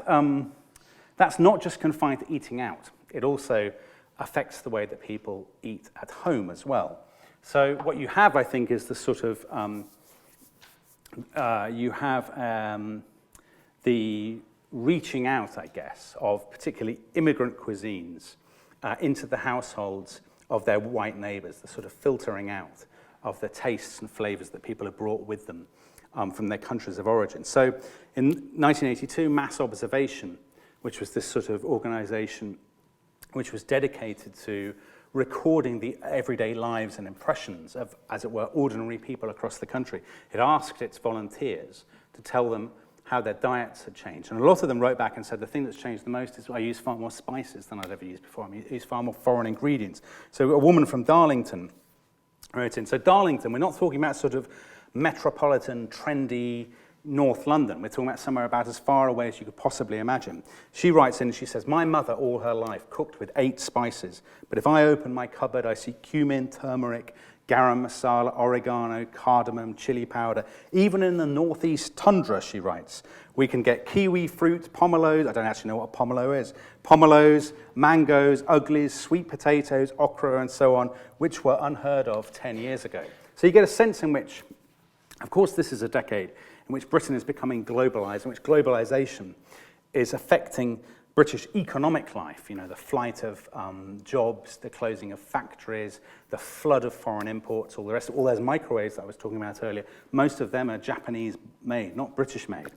not just confined to eating out. It also affects the way that people eat at home as well. So what you have, I think, is the sort of, the reaching out, I guess, of particularly immigrant cuisines into the households of their white neighbors, the sort of filtering out of the tastes and flavors that people have brought with them from their countries of origin. So in 1982, Mass Observation, which was this sort of organization which was dedicated to recording the everyday lives and impressions of, as it were, ordinary people across the country. It asked its volunteers to tell them how their diets had changed. And a lot of them wrote back and said, the thing that's changed the most is I use far more spices than I'd ever used before. I use far more foreign ingredients. So a woman from Darlington wrote in. So Darlington, we're not talking about sort of metropolitan, trendy North London. We're talking about somewhere about as far away as you could possibly imagine. She writes in and she says, my mother all her life cooked with 8 spices, but if I open my cupboard, I see cumin, turmeric, garam masala, oregano, cardamom, chili powder. Even in the northeast tundra, she writes, we can get kiwi fruit, pomelos, I don't actually know what a pomelo is, pomelos, mangoes, uglies, sweet potatoes, okra, and so on, which were unheard of 10 years ago. So you get a sense in which, of course, this is a decade in which Britain is becoming globalized, in which globalization is affecting British economic life, you know, the flight of jobs, the closing of factories, the flood of foreign imports, all the rest, all those microwaves that I was talking about earlier, most of them are Japanese-made, not British-made.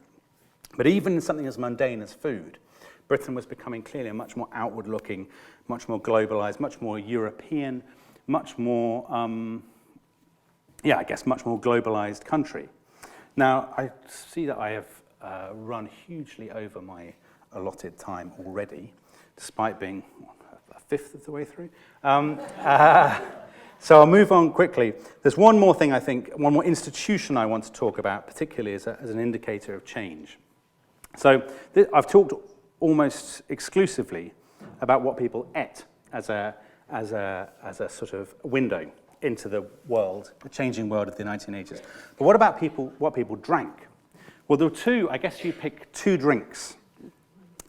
But even in something as mundane as food, Britain was becoming clearly a much more outward-looking, much more globalized, much more European, much more, much more globalized country. Now, I see that I have run hugely over my allotted time already, despite being a fifth of the way through. So I'll move on quickly. There's one more thing I think, one more institution I want to talk about, particularly as an indicator of change. So I've talked almost exclusively about what people ate as a sort of window into the world, the changing world of the 1980s. But what about what people drank? Well, there were two, I guess you pick two drinks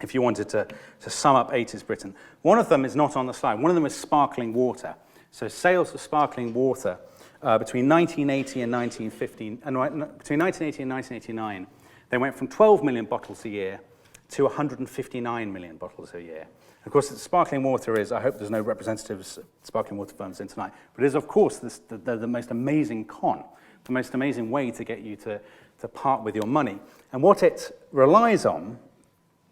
if you wanted to sum up 80s Britain. One of them is not on the slide. One of them is sparkling water. So sales of sparkling water between 1980 and 1915, and between 1980 and 1989, they went from 12 million bottles a year to 159 million bottles a year. Of course, sparkling water is, I hope there's no representatives of sparkling water firms in tonight, but it is, of course, the most amazing the most amazing way to get you to part with your money. And what it relies on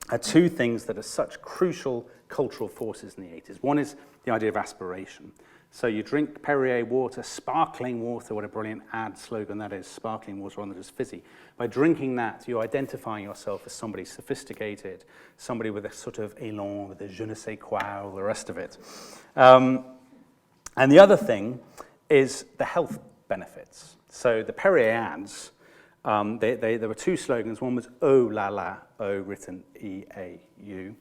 are two things that are such crucial cultural forces in the 80s. One is the idea of aspiration. So you drink Perrier water, sparkling water, what a brilliant ad slogan that is, sparkling water rather than just fizzy. By drinking that, you're identifying yourself as somebody sophisticated, somebody with a sort of élan, with a je ne sais quoi, all the rest of it. And the other thing is the health benefits. So the Perrier ads, there were two slogans. One was "Oh la la," O written E-A-U.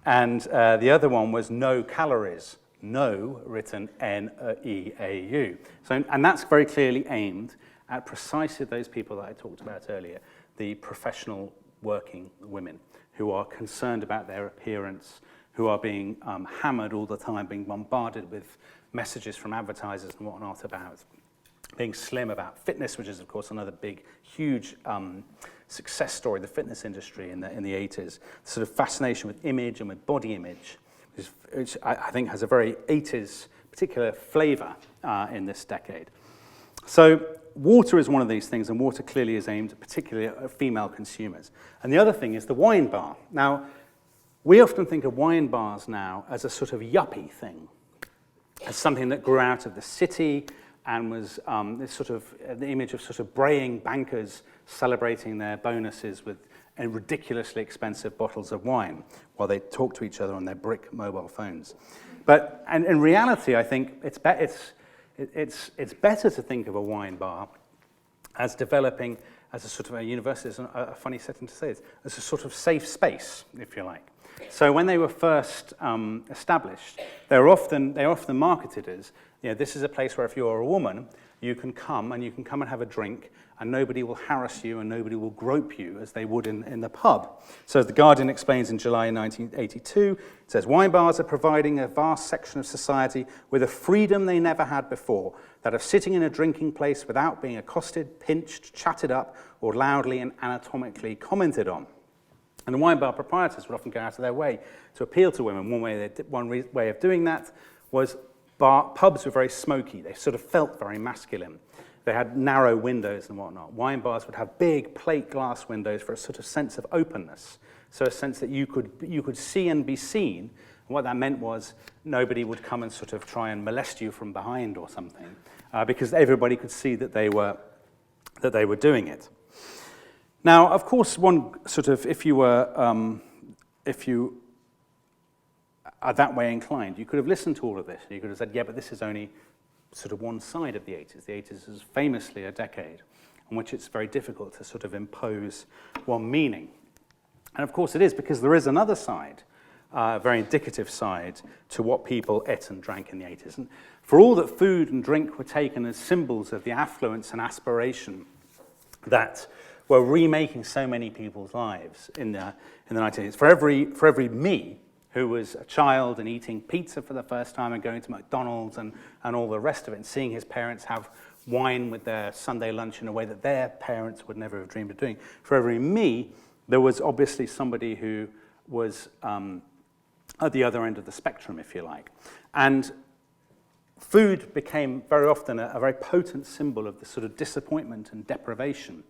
And the other one was "No calories." No, written N-E-A-U. So, and that's very clearly aimed at precisely those people that I talked about earlier, the professional working women who are concerned about their appearance, who are being hammered all the time, being bombarded with messages from advertisers and whatnot about being slim, about fitness, which is, of course, another big, huge success story, the fitness industry in the 80s. The sort of fascination with image and with body image, which I think has a very 80s particular flavor in this decade. So water is one of these things, and water clearly is aimed particularly at female consumers. And the other thing is the wine bar. Now, we often think of wine bars now as a sort of yuppie thing, as something that grew out of the city and was this sort of the image of sort of braying bankers celebrating their bonuses with and ridiculously expensive bottles of wine while they talk to each other on their brick mobile phones. But and in reality, I think it's better to think of a wine bar as developing as a sort of a university, is a funny setting to say this, as a sort of safe space, if you like. So when they were first established, they were often marketed as, this is a place where if you're a woman, you can come and have a drink, and nobody will harass you and nobody will grope you as they would in the pub. So as The Guardian explains in July 1982, it says, wine bars are providing a vast section of society with a freedom they never had before, that of sitting in a drinking place without being accosted, pinched, chatted up, or loudly and anatomically commented on. And the wine bar proprietors would often go out of their way to appeal to women. One way of doing that was pubs were very smoky. They sort of felt very masculine. They had narrow windows and whatnot. Wine bars would have big plate glass windows for a sort of sense of openness, so a sense that you could see and be seen. And what that meant was nobody would come and sort of try and molest you from behind or something, because everybody could see that they were doing it. Now, of course, one sort of if you are that way inclined, you could have listened to all of this. You could have said, yeah, but this is only sort of one side of the 80s. The 80s is famously a decade in which it's very difficult to sort of impose one meaning. And of course it is, because there is another side, a very indicative side to what people ate and drank in the 80s. And for all that food and drink were taken as symbols of the affluence and aspiration that were remaking so many people's lives in the 1980s, for every me who was a child and eating pizza for the first time and going to McDonald's and all the rest of it, and seeing his parents have wine with their Sunday lunch in a way that their parents would never have dreamed of doing. For every me, there was obviously somebody who was at the other end of the spectrum, if you like. And food became very often a very potent symbol of the sort of disappointment and deprivation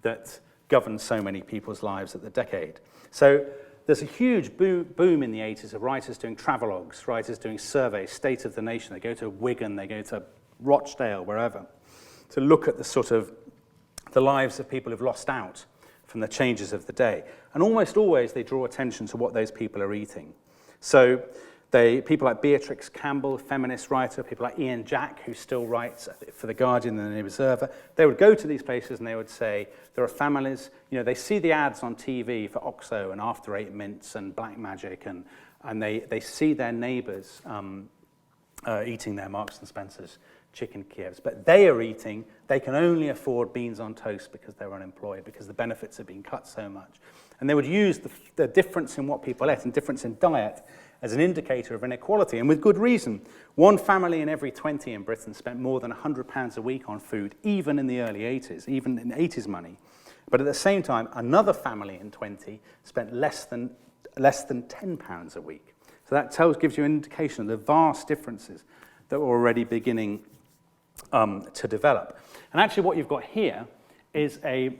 that governed so many people's lives at the decade. So there's a huge boom in the 80s of writers doing travelogues, writers doing surveys, state of the nation. They go to Wigan, they go to Rochdale, wherever, to look at the sort of the lives of people who've lost out from the changes of the day. And almost always they draw attention to what those people are eating. So People like Beatrix Campbell, feminist writer, people like Ian Jack, who still writes for The Guardian and The Observer, they would go to these places and they would say, there are families, they see the ads on TV for OXXO and After 8 Mints and Black Magic, and they see their neighbours eating their Marks and Spencer's chicken Kievs, but they can only afford beans on toast because they're unemployed, because the benefits have been cut so much. And they would use the difference in what people ate and difference in diet as an indicator of inequality, and with good reason. One family in every 20 in Britain spent more than £100 a week on food, even in the early 80s, even in 80s money. But at the same time, another family in 20 spent less than £10 a week. So that gives you an indication of the vast differences that were already beginning to develop. And actually what you've got here is a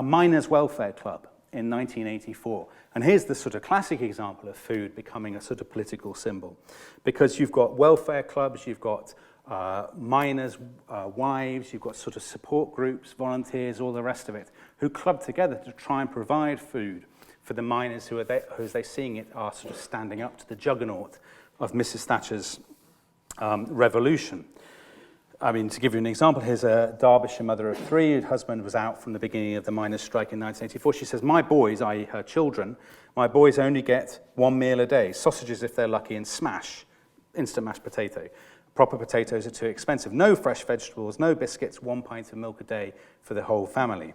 miners' welfare club in 1984. And here's the sort of classic example of food becoming a sort of political symbol. Because you've got welfare clubs, you've got miners' wives, you've got sort of support groups, volunteers, all the rest of it, who club together to try and provide food for the miners who, as they're seeing it, are sort of standing up to the juggernaut of Mrs. Thatcher's revolution. I mean, to give you an example, here's a Derbyshire mother of 3 whose husband was out from the beginning of the miners' strike in 1984. She says, my boys, i.e. her children, my boys only get 1 meal a day, sausages if they're lucky, and smash, instant mashed potato. Proper potatoes are too expensive. No fresh vegetables, no biscuits, 1 pint of milk a day for the whole family.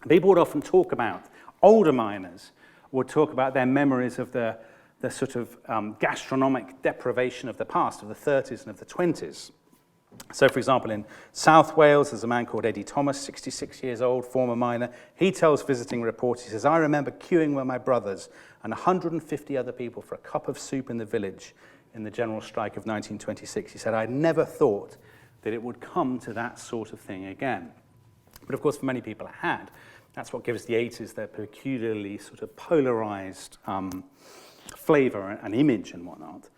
People would often talk about, older miners would talk about their memories of the sort of gastronomic deprivation of the past, of the 30s and of the 20s. So, for example, in South Wales, there's a man called Eddie Thomas, 66 years old, former miner. He tells visiting reporters, he says, I remember queuing with my brothers and 150 other people for a cup of soup in the village in the general strike of 1926. He said, I never thought that it would come to that sort of thing again. But of course, for many people it had. That's what gives the 80s their peculiarly sort of polarized flavor and image and whatnot.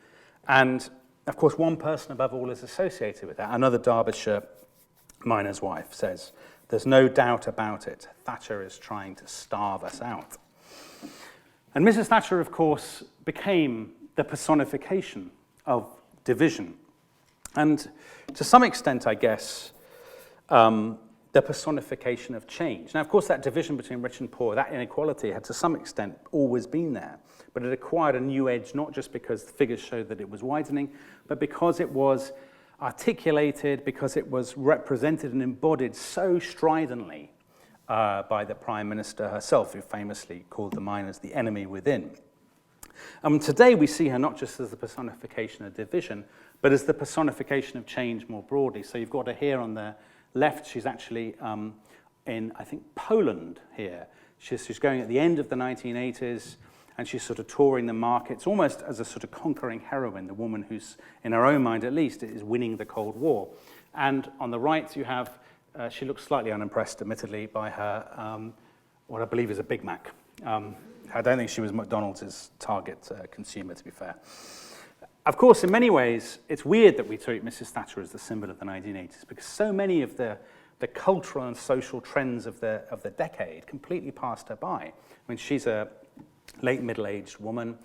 And of course, one person above all is associated with that. Another Derbyshire miner's wife says, there's no doubt about it, Thatcher is trying to starve us out. And Mrs. Thatcher, of course, became the personification of division. And to some extent, I guess, the personification of change. Now, of course, that division between rich and poor, that inequality had to some extent always been there, but it acquired a new edge, not just because the figures showed that it was widening, but because it was articulated, because it was represented and embodied so stridently by the Prime Minister herself, who famously called the miners the enemy within. Today we see her not just as the personification of division, but as the personification of change more broadly. So you've got her here on the left. She's actually in, I think, Poland here. She's going at the end of the 1980s, and she's sort of touring the markets, almost as a sort of conquering heroine, the woman who's, in her own mind at least, is winning the Cold War. And on the right you have, she looks slightly unimpressed, admittedly, by her, what I believe is a Big Mac. I don't think she was McDonald's target consumer, to be fair. Of course, in many ways, it's weird that we treat Mrs. Thatcher as the symbol of the 1980s, because so many of the cultural and social trends of the decade completely passed her by. I mean, she's a late middle-aged woman.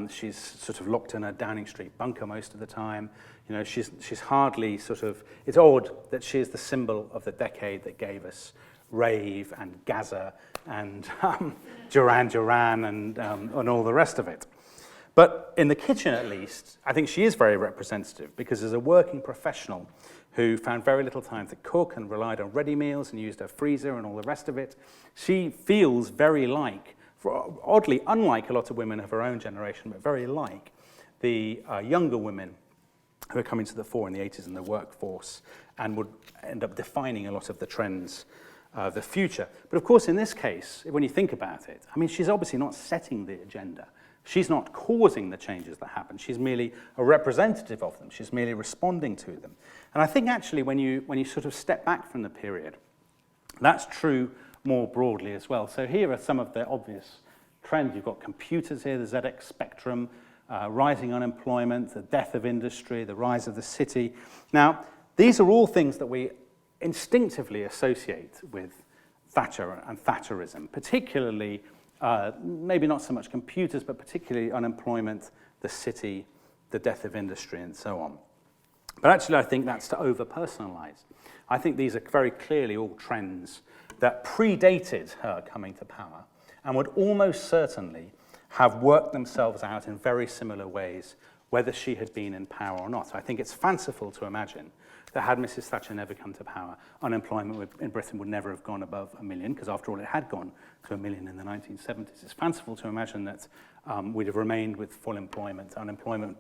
She's sort of locked in a Downing Street bunker most of the time. You know, she's hardly sort of. It's odd that she is the symbol of the decade that gave us Rave and Gaza and Duran Duran and all the rest of it. But in the kitchen, at least, I think she is very representative, because as a working professional who found very little time to cook and relied on ready meals and used her freezer and all the rest of it, she feels very like, oddly unlike a lot of women of her own generation, but very like the younger women who are coming to the fore in the 80s in the workforce and would end up defining a lot of the trends of the future. But of course, in this case, when you think about it, I mean, she's obviously not setting the agenda. She's not causing the changes that happen. She's merely a representative of them. She's merely responding to them. And I think actually when you sort of step back from the period, that's true more broadly as well. So here are some of the obvious trends. You've got computers here, the ZX Spectrum, rising unemployment, the death of industry, the rise of the city. Now, these are all things that we instinctively associate with Thatcher and Thatcherism, particularly maybe not so much computers, but particularly unemployment, the city, the death of industry, and so on. But actually, I think that's to over-personalize. I think these are very clearly all trends that predated her coming to power and would almost certainly have worked themselves out in very similar ways, whether she had been in power or not. I think it's fanciful to imagine that had Mrs. Thatcher never come to power, unemployment in Britain would never have gone above 1 million, because after all, it had gone to 1 million in the 1970s. It's fanciful to imagine that we'd have remained with full employment. Unemployment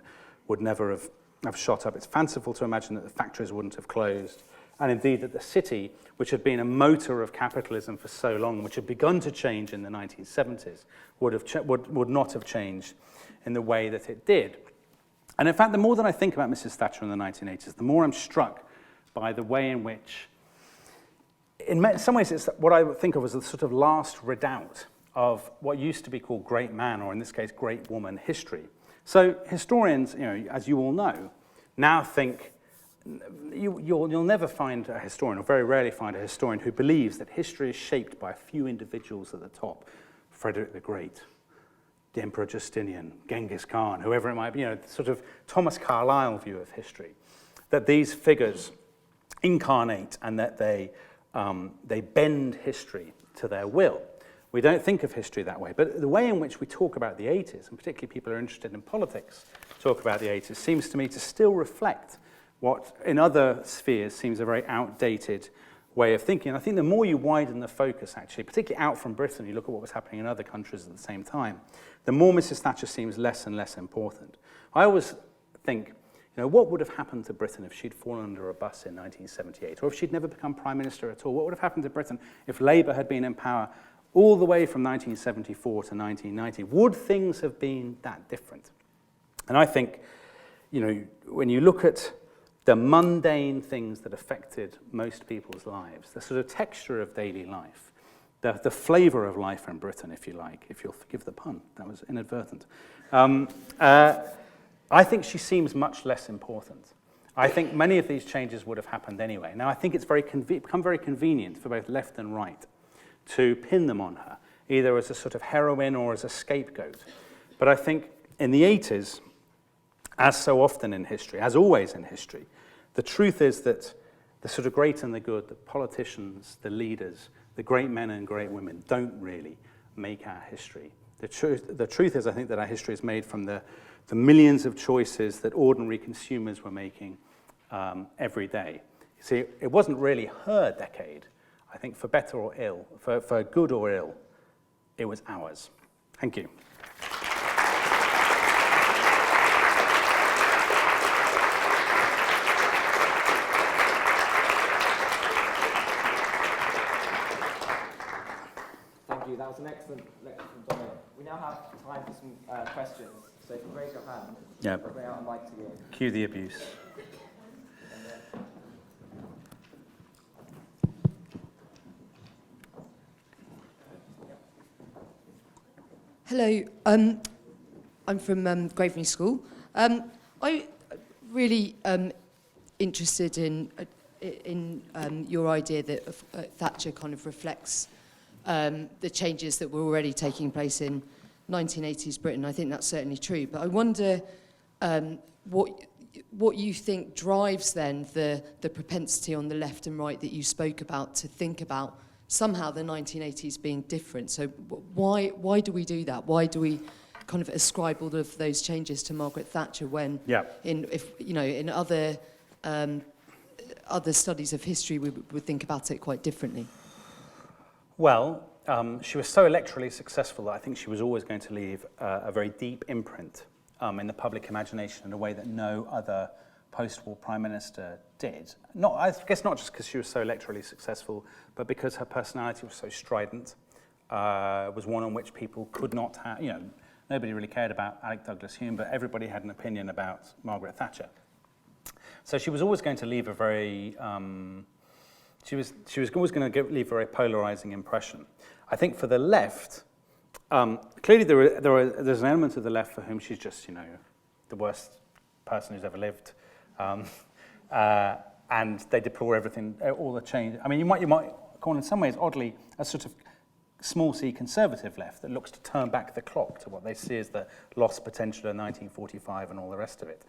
would never have shot up. It's fanciful to imagine that the factories wouldn't have closed, and indeed that the city, which had been a motor of capitalism for so long, which had begun to change in the 1970s, would not have changed in the way that it did. And in fact, the more that I think about Mrs. Thatcher in the 1980s, the more I'm struck by the way in which, in some ways, it's what I would think of as the sort of last redoubt of what used to be called great man, or in this case, great woman history. So historians, as you all know, now think you'll never find a historian, or very rarely find a historian, who believes that history is shaped by a few individuals at the top. Frederick the Great, the Emperor Justinian, Genghis Khan, whoever it might be, sort of Thomas Carlyle view of history, that these figures incarnate and that they bend history to their will. We don't think of history that way, but the way in which we talk about the 80s, and particularly people who are interested in politics talk about the 80s, seems to me to still reflect what in other spheres seems a very outdated way of thinking. And I think the more you widen the focus, actually, particularly out from Britain, you look at what was happening in other countries at the same time, the more Mrs. Thatcher seems less and less important. I always think, what would have happened to Britain if she'd fallen under a bus in 1978, or if she'd never become Prime Minister at all? What would have happened to Britain if Labour had been in power all the way from 1974 to 1990? Would things have been that different? And I think, when you look at the mundane things that affected most people's lives, the sort of texture of daily life, the flavour of life in Britain, if you like, if you'll forgive the pun, that was inadvertent. I think she seems much less important. I think many of these changes would have happened anyway. Now, I think it's become very convenient for both left and right to pin them on her, either as a sort of heroine or as a scapegoat. But I think in the 80s, as so often in history, as always in history, the truth is that the sort of great and the good, the politicians, the leaders, the great men and great women don't really make our history. The truth is, I think, that our history is made from the millions of choices that ordinary consumers were making every day. You see, it wasn't really her decade. I think for better or ill, for good or ill, it was ours. Thank you. Thank you. That was an excellent lecture from Dominic. We now have time for some questions. So if you raise your hand, I'll bring out a mic to you. Cue the abuse. Hello, I'm from Graveney School. I'm really interested in your idea that Thatcher kind of reflects the changes that were already taking place in 1980s Britain. I think that's certainly true, but I wonder what you think drives then the propensity on the left and right that you spoke about to think about somehow the 1980s being different. So why do we do that? Why do we kind of ascribe all of those changes to Margaret Thatcher when in other studies of history we would think about it quite differently? Well, she was so electorally successful that I think she was always going to leave a very deep imprint in the public imagination in a way that no other post-war prime minister did. I guess not just because she was so electorally successful, but because her personality was so strident, was one on which people could not have, nobody really cared about Alec Douglas Hume, but everybody had an opinion about Margaret Thatcher. So she was always going to leave a very, she was always going to leave a very polarizing impression. I think for the left, clearly there's an element of the left for whom she's just, the worst person who's ever lived. And they deplore everything, all the change. I mean, you might call in some ways, oddly, a sort of small c conservative left that looks to turn back the clock to what they see as the lost potential of 1945 and all the rest of it.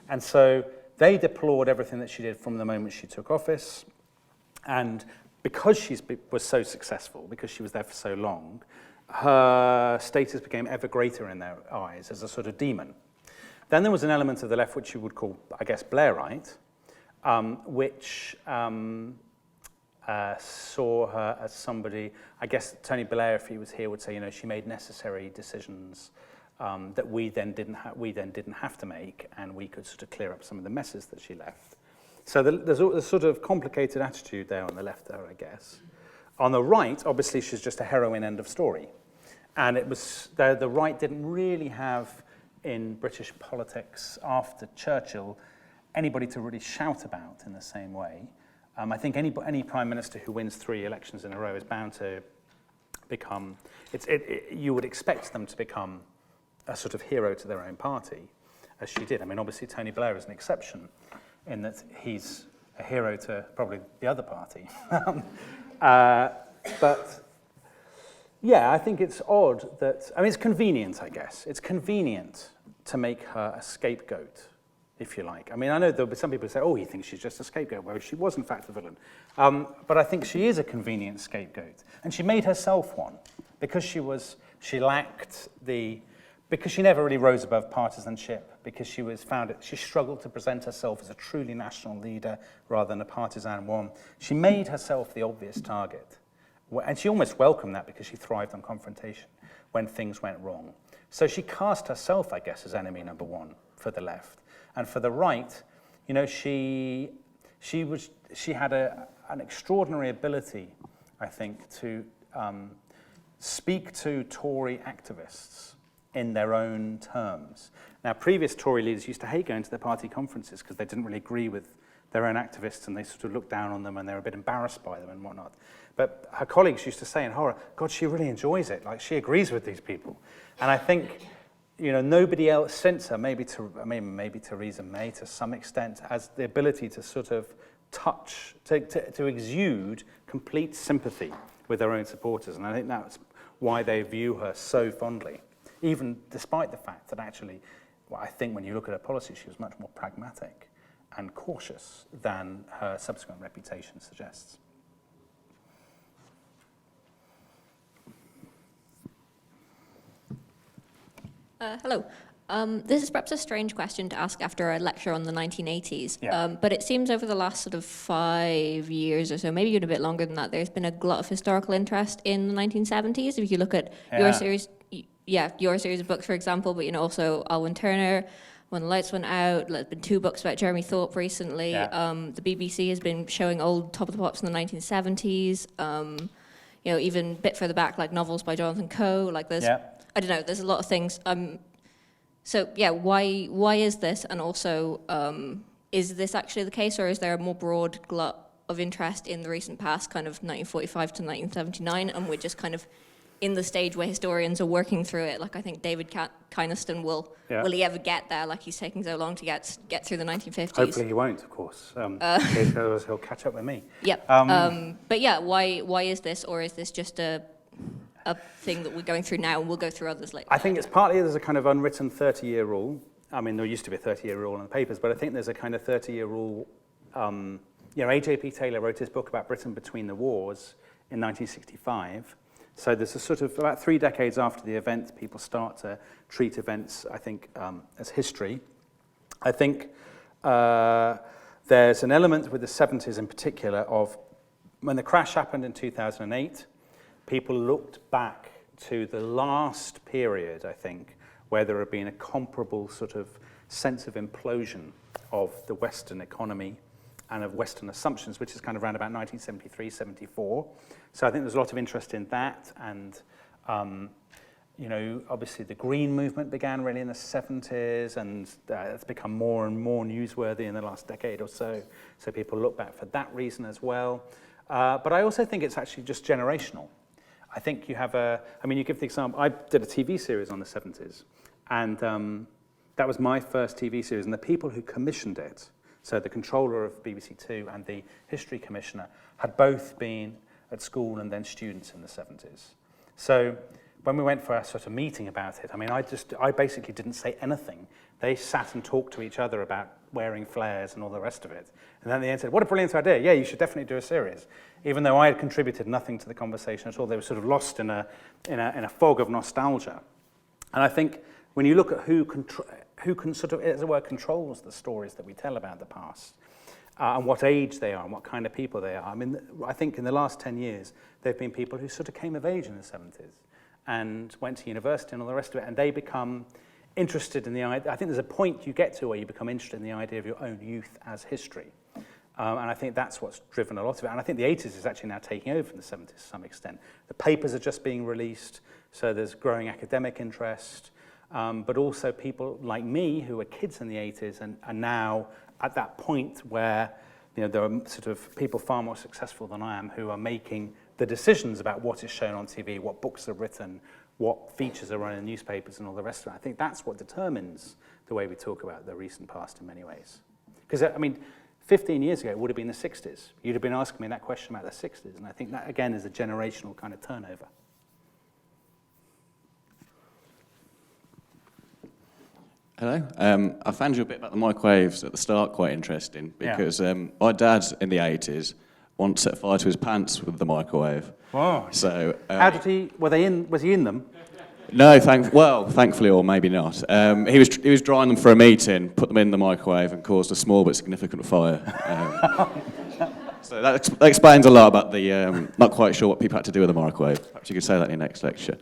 And so they deplored everything that she did from the moment she took office. And because she was so successful, because she was there for so long, her status became ever greater in their eyes as a sort of demon. Then there was an element of the left which you would call, I guess, Blairite, which saw her as somebody, I guess Tony Blair, if he was here, would say, you know, she made necessary decisions that we then didn't have to make, and we could sort of clear up some of the messes that she left. So there's a sort of complicated attitude there on the left there, I guess. On the right, obviously, she's just a heroine, end of story. And it was the right didn't really have in British politics after Churchill anybody to really shout about in the same way. I think any prime minister who wins 3 elections in a row is bound to become, you would expect them to become a sort of hero to their own party, as she did. I mean, obviously, Tony Blair is an exception in that he's a hero to probably the other party. But yeah, I think it's odd that, I mean, it's convenient, I guess. It's convenient to make her a scapegoat, if you like. I mean, I know there'll be some people who say, oh, he thinks she's just a scapegoat, whereas she was, in fact, the villain. But I think she is a convenient scapegoat. And she made herself one because because she never really rose above partisanship, because she struggled to present herself as a truly national leader rather than a partisan one. She made herself the obvious target. And she almost welcomed that because she thrived on confrontation when things went wrong. So she cast herself, I guess, as enemy number one for the left. And for the right, you know, she had an extraordinary ability, I think, to speak to Tory activists in their own terms. Now, previous Tory leaders used to hate going to their party conferences because they didn't really agree with their own activists, and they sort of looked down on them and they were a bit embarrassed by them and whatnot. But her colleagues used to say in horror, God, she really enjoys it. Like, she agrees with these people. And I think, you know, nobody else since her, maybe Theresa May to some extent, has the ability to sort of touch, to exude complete sympathy with their own supporters. And I think that's why they view her so fondly, even despite the fact that actually, well, I think when you look at her policy, she was much more pragmatic and cautious than her subsequent reputation suggests. Hello. This is perhaps a strange question to ask after a lecture on the 1980s, Yeah. but it seems over the last sort of 5 years or so, maybe even a bit longer than that, there's been a glut of historical interest in the 1970s. If you look at your series of books, for example, but you know, also Alwyn Turner, When the Lights Went Out. There's been 2 books about Jeremy Thorpe recently. Yeah. The BBC has been showing old Top of the Pops in the 1970s. You know, even a bit further back, like novels by Jonathan Coe. Like there's, I don't know, there's a lot of things. So yeah, why is this? And also, is this actually the case, or is there a more broad glut of interest in the recent past, kind of 1945 to 1979, and we're just kind of in the stage where historians are working through it? Like, I think David Kynaston will he ever get there? Like, he's taking so long to get through the 1950s. Hopefully he won't, of course. Because he'll catch up with me. Yep. But yeah, why is this, or is this just a thing that we're going through now, and we'll go through others later? I think it's partly there's a kind of unwritten 30-year rule. I mean, there used to be a 30-year rule in the papers, but I think there's a kind of 30-year rule. You know, A.J.P. Taylor wrote his book about Britain between the wars in 1965. So there's a sort of, about 3 decades after the event, people start to treat events, I think, as history. I think there's an element with the 70s in particular of when the crash happened in 2008, people looked back to the last period, I think, where there had been a comparable sort of sense of implosion of the Western economy and of Western assumptions, which is kind of around about 1973, 74. So I think there's a lot of interest in that. And, you know, obviously the Green movement began really in the 70s, and it's become more and more newsworthy in the last decade or so. So people look back for that reason as well. But I also think it's actually just generational. I think you have you give the example, I did a TV series on the 70s, and that was my first TV series, and the people who commissioned it, so the controller of BBC Two and the history commissioner, had both been at school and then students in the 70s. So when we went for a sort of meeting about it, I mean, I basically didn't say anything. They sat and talked to each other about wearing flares and all the rest of it. And then at the end said, what a brilliant idea. Yeah, you should definitely do a series. Even though I had contributed nothing to the conversation at all, they were sort of lost in a fog of nostalgia. And I think when you look at who can sort of, as it were, controls the stories that we tell about the past, and what age they are and what kind of people they are. I mean, I think in the last 10 years, there have been people who sort of came of age in the 70s and went to university and all the rest of it, and they become interested in the idea. I think there's a point you get to where you become interested in the idea of your own youth as history. And I think that's what's driven a lot of it. And I think the 80s is actually now taking over from the 70s to some extent. The papers are just being released, so there's growing academic interest, but also people like me who were kids in the 80s and are now at that point where there are sort of people far more successful than I am who are making the decisions about what is shown on TV, what books are written, what features are run in newspapers and all the rest of it. I think that's what determines the way we talk about the recent past in many ways. Because, I mean, 15 years ago, it would have been the 60s. You'd have been asking me that question about the 60s, and I think that, again, is a generational kind of turnover. Hello. I found your bit about the microwaves at the start quite interesting because my dad in the 80s once set fire to his pants with the microwave. Wow. So how did he? Was he in them? No, thankfully, or maybe not. He was drying them for a meeting, put them in the microwave, and caused a small but significant fire. So that explains a lot about the. Not quite sure what people had to do with the microwave. Perhaps you could say that in your next lecture.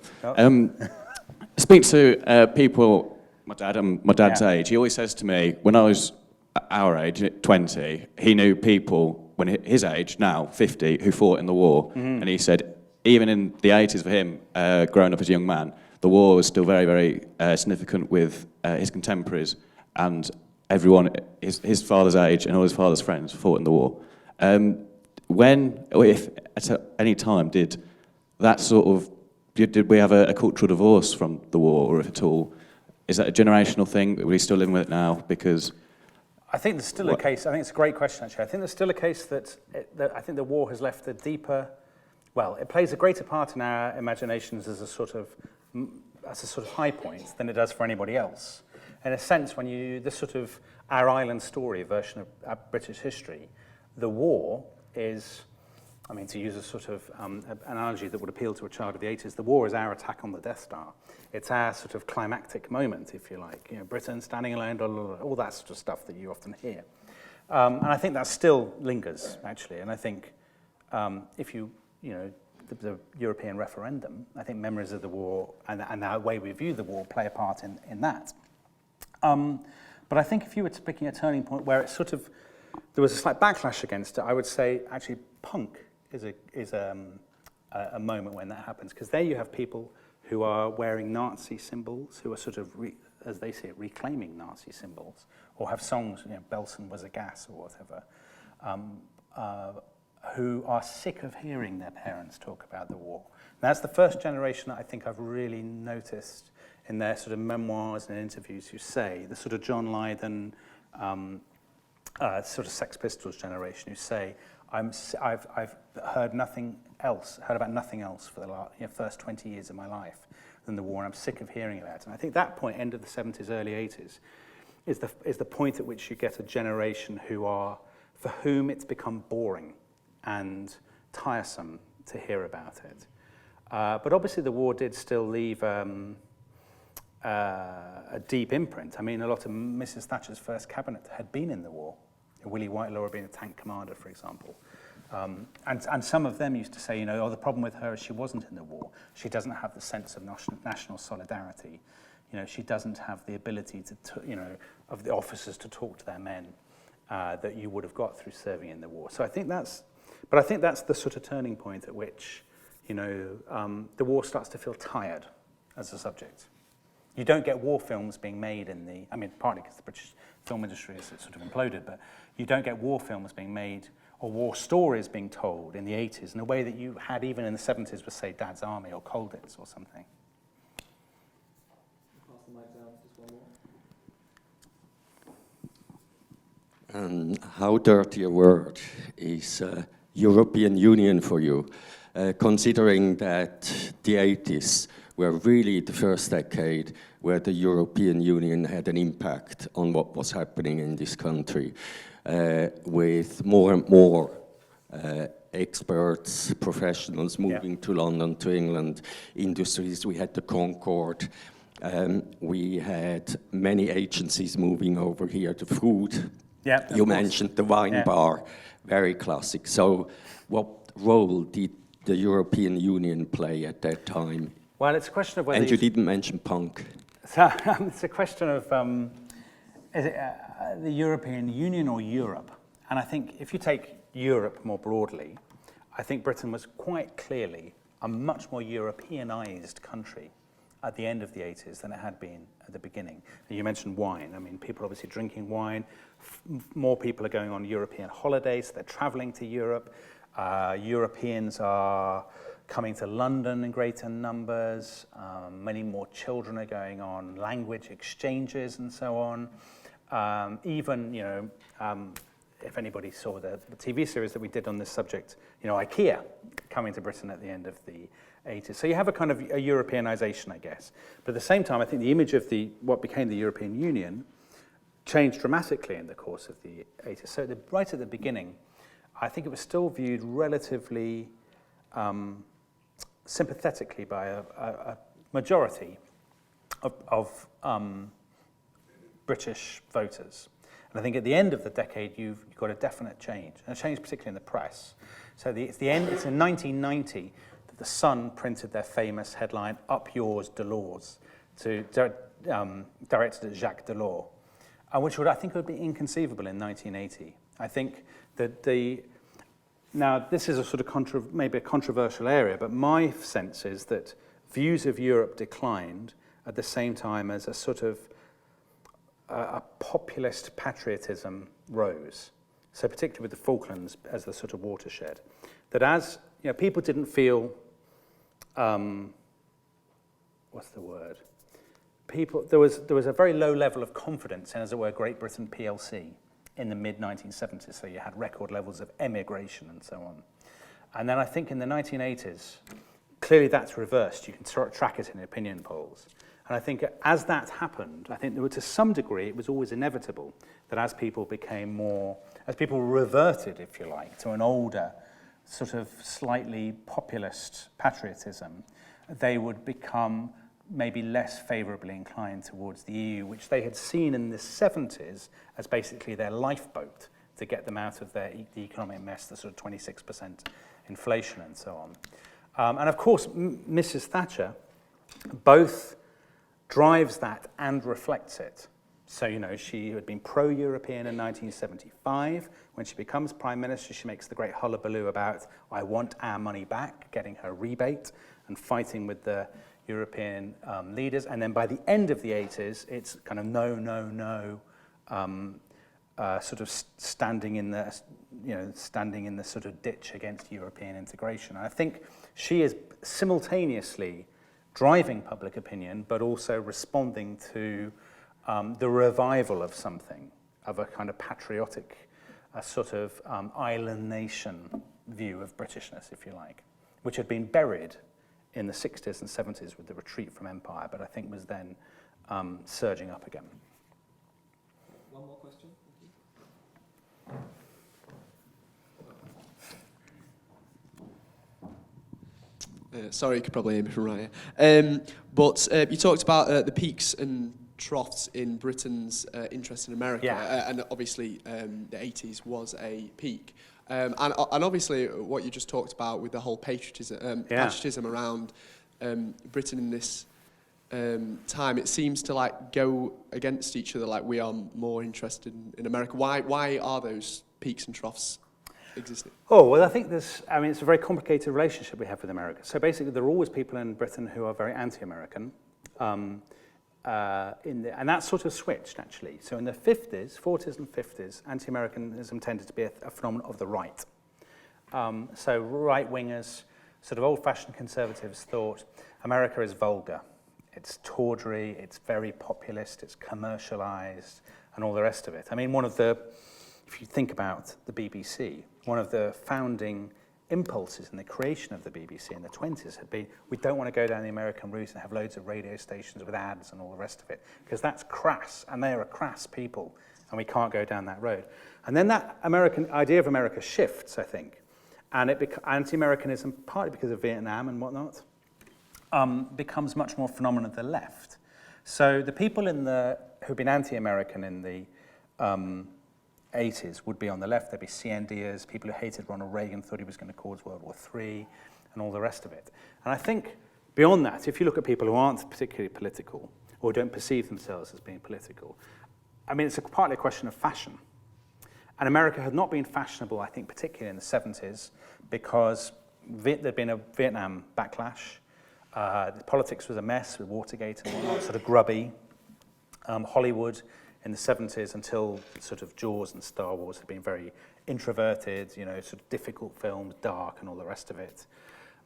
Speak to people. My dad's age. He always says to me, when I was our age, 20, he knew people when his age now, 50, who fought in the war, and he said even in the 80s for him, growing up as a young man, the war was still very, very significant with his contemporaries and everyone his father's age and all his father's friends fought in the war. When, or if at any time, did we have a cultural divorce from the war, or if at all? Is that a generational thing? Are we still living with it now? Because I think there's still a case. I think it's a great question, actually. I think there's still a case that I think the war has left a deeper. Well, it plays a greater part in our imaginations as a sort of high point than it does for anybody else. In a sense, when this sort of Our Island Story version of British history, the war is. I mean, to use a sort of analogy that would appeal to a child of the 80s, the war is our attack on the Death Star. It's our sort of climactic moment, if you like. Britain standing alone, all that sort of stuff that you often hear. And I think that still lingers, actually. And I think if the European referendum, I think memories of the war and the way we view the war play a part in that. But I think if you were picking a turning point where it's there was a slight backlash against it, I would say actually punk is a moment when that happens, because there you have people who are wearing Nazi symbols, who are sort of, as they say it, reclaiming Nazi symbols, or have songs, Belsen was a gas or whatever, who are sick of hearing their parents talk about the war. And that's the first generation that I think I've really noticed in their sort of memoirs and interviews who say, the sort of John Lydon, sort of Sex Pistols generation who say, I've heard nothing else, heard about nothing else for the first 20 years of my life than the war, and I'm sick of hearing about it. And I think that point, end of the 70s, early 80s, is the point at which you get a generation for whom it's become boring and tiresome to hear about it. But obviously the war did still leave a deep imprint. I mean, a lot of Mrs. Thatcher's first cabinet had been in the war. Willie Whitelaw had been a tank commander, for example. And some of them used to say, the problem with her is she wasn't in the war. She doesn't have the sense of national solidarity. She doesn't have the ability of the officers to talk to their men that you would have got through serving in the war. So I think that's the sort of turning point at which, the war starts to feel tired as a subject. You don't get war films being made partly because the British film industry has sort of imploded, but you don't get war films being made or war stories being told in the 80s in a way that you had even in the 70s with, say, Dad's Army or Colditz or something. Pass the mic down, just one more. How dirty a word is European Union for you? considering that the 80s were really the first decade where the European Union had an impact on what was happening in this country, with more and more experts, professionals moving to London, to England, industries. We had the Concorde. We had many agencies moving over here to food. Yeah, you mentioned the wine bar, very classic. So what role did the European Union play at that time? Well, it's a question of whether... And you didn't mention punk. So it's a question of, is it the European Union or Europe? And I think if you take Europe more broadly, I think Britain was quite clearly a much more Europeanized country at the end of the 80s than it had been at the beginning. You mentioned wine. I mean, people are obviously drinking wine. More people are going on European holidays. They're traveling to Europe. Europeans are coming to London in greater numbers. Many more children are going on language exchanges and so on. Even, you know, if anybody saw the TV series that we did on this subject, you know, IKEA coming to Britain at the end of the 80s. So you have a kind of a Europeanization, I guess. But at the same time, I think the image of what became the European Union changed dramatically in the course of the 80s. So right at the beginning, I think it was still viewed relatively sympathetically by a majority of British voters. And I think at the end of the decade, you've got a definite change, and a change particularly in the press. So it's in 1990 that The Sun printed their famous headline, "Up Yours, Delors," directed at Jacques Delors, which I think would be inconceivable in 1980. I think that now this is a sort of maybe a controversial area, but my sense is that views of Europe declined at the same time as a sort of a populist patriotism rose. So particularly with the Falklands as the sort of watershed, that as you know, people didn't feel, what's the word? There was a very low level of confidence in, as it were, Great Britain PLC in the mid-1970s. So you had record levels of emigration and so on. And then I think in the 1980s, clearly that's reversed. You can track it in opinion polls. And I think as that happened, I think to some degree it was always inevitable that as people reverted, if you like, to an older, sort of slightly populist patriotism, they would become maybe less favourably inclined towards the EU, which they had seen in the 70s as basically their lifeboat to get them out of the economic mess, the sort of 26% inflation and so on. And of course, Mrs. Thatcher both drives that and reflects it. So, you know, she had been pro-European in 1975. When she becomes Prime Minister, she makes the great hullabaloo about, "I want our money back," getting her rebate and fighting with the European leaders. And then by the end of the 80s, it's kind of no, sort of standing in the sort of ditch against European integration. And I think she is simultaneously driving public opinion, but also responding to the revival of something, of a kind of patriotic, a sort of island nation view of Britishness, if you like, which had been buried in the 60s and 70s with the retreat from empire, but I think was then surging up again. One more question. Sorry, you could probably hear me from right here. But you talked about the peaks and troughs in Britain's interest in America, and obviously the 80s was a peak. And obviously what you just talked about with the whole patriotism around Britain in this time, it seems to like go against each other, like we are more interested in America. Why are those peaks and troughs existing? Oh, well, I think it's a very complicated relationship we have with America. So basically there are always people in Britain who are very anti-American. And that sort of switched, actually. So in the 40s and 50s, anti-Americanism tended to be a phenomenon of the right. So right-wingers, sort of old-fashioned conservatives thought America is vulgar. It's tawdry, it's very populist, it's commercialized, and all the rest of it. I mean, if you think about the BBC, one of the founding impulses in the creation of the BBC in the 20s had been, we don't want to go down the American route and have loads of radio stations with ads and all the rest of it, because that's crass, and they are a crass people, and we can't go down that road. And then that idea of America shifts, I think, and anti-Americanism, partly because of Vietnam and whatnot, becomes much more phenomenal of the left. So the people who've been anti-American in the 80s would be on the left. There'd be CNDers, people who hated Ronald Reagan, thought he was going to cause World War III, and all the rest of it. And I think beyond that, if you look at people who aren't particularly political or don't perceive themselves as being political, I mean, it's partly a question of fashion. And America had not been fashionable, I think, particularly in the 70s, because there'd been a Vietnam backlash. The politics was a mess with Watergate and whatnot, sort of grubby. Hollywood in the 70s until sort of Jaws and Star Wars had been very introverted, sort of difficult films, dark and all the rest of it.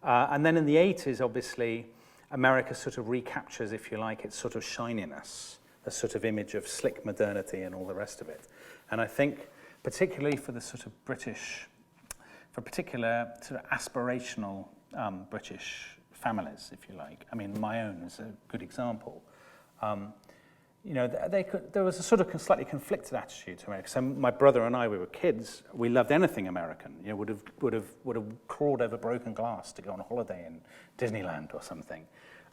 And then in the 80s, obviously, America sort of recaptures, if you like, its sort of shininess, a sort of image of slick modernity and all the rest of it. And I think particularly for the sort of for particular sort of aspirational British families, if you like. I mean, my own is a good example. There was a sort of slightly conflicted attitude to America. So my brother and I, we were kids. We loved anything American. Would have crawled over broken glass to go on a holiday in Disneyland or something.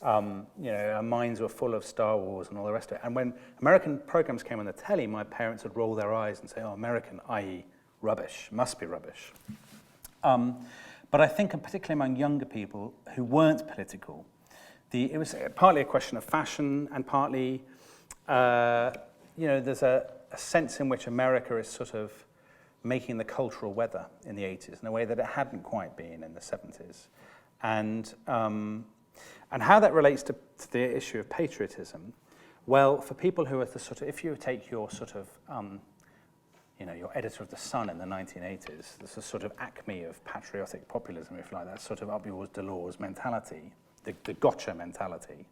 Our minds were full of Star Wars and all the rest of it. And when American programs came on the telly, my parents would roll their eyes and say, "Oh, American, i.e., rubbish, must be rubbish." But I think, and particularly among younger people who weren't political, it was partly a question of fashion and partly. There's a sense in which America is sort of making the cultural weather in the 80s in a way that it hadn't quite been in the 70s. And how that relates to the issue of patriotism, well, for people who are the sort of, if you take your sort of, your editor of The Sun in the 1980s, there's a sort of acme of patriotic populism, if you like, that sort of up yours, Delors mentality, the gotcha mentality.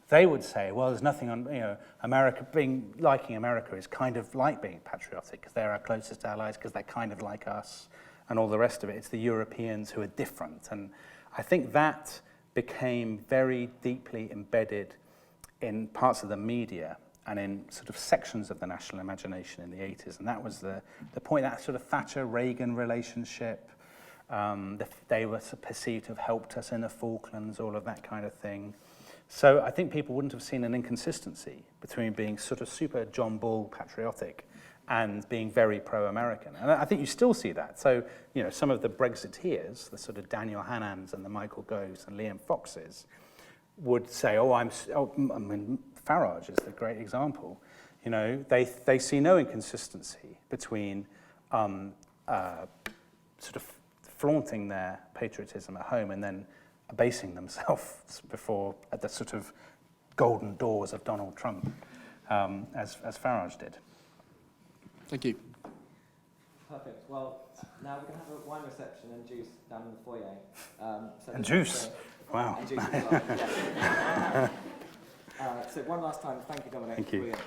They would say, well, there's nothing on, America, liking America is kind of like being patriotic because they're our closest allies, because they're kind of like us, and all the rest of it. It's the Europeans who are different. And I think that became very deeply embedded in parts of the media and in sort of sections of the national imagination in the 80s. And that was the point, that sort of Thatcher-Reagan relationship. They were perceived to have helped us in the Falklands, all of that kind of thing. So I think people wouldn't have seen an inconsistency between being sort of super John Bull patriotic and being very pro-American. And I think you still see that. So, some of the Brexiteers, the sort of Daniel Hannans and the Michael Goves and Liam Foxes, would say, Farage is the great example. They see no inconsistency between sort of flaunting their patriotism at home and then abasing themselves at the sort of golden doors of Donald Trump, as Farage did. Thank you. Perfect. Well, now we're going to have a wine reception and juice down in the foyer. And juice? Wow. And juice as well. So one last time, thank you, Dominic. Thank you. Brilliant.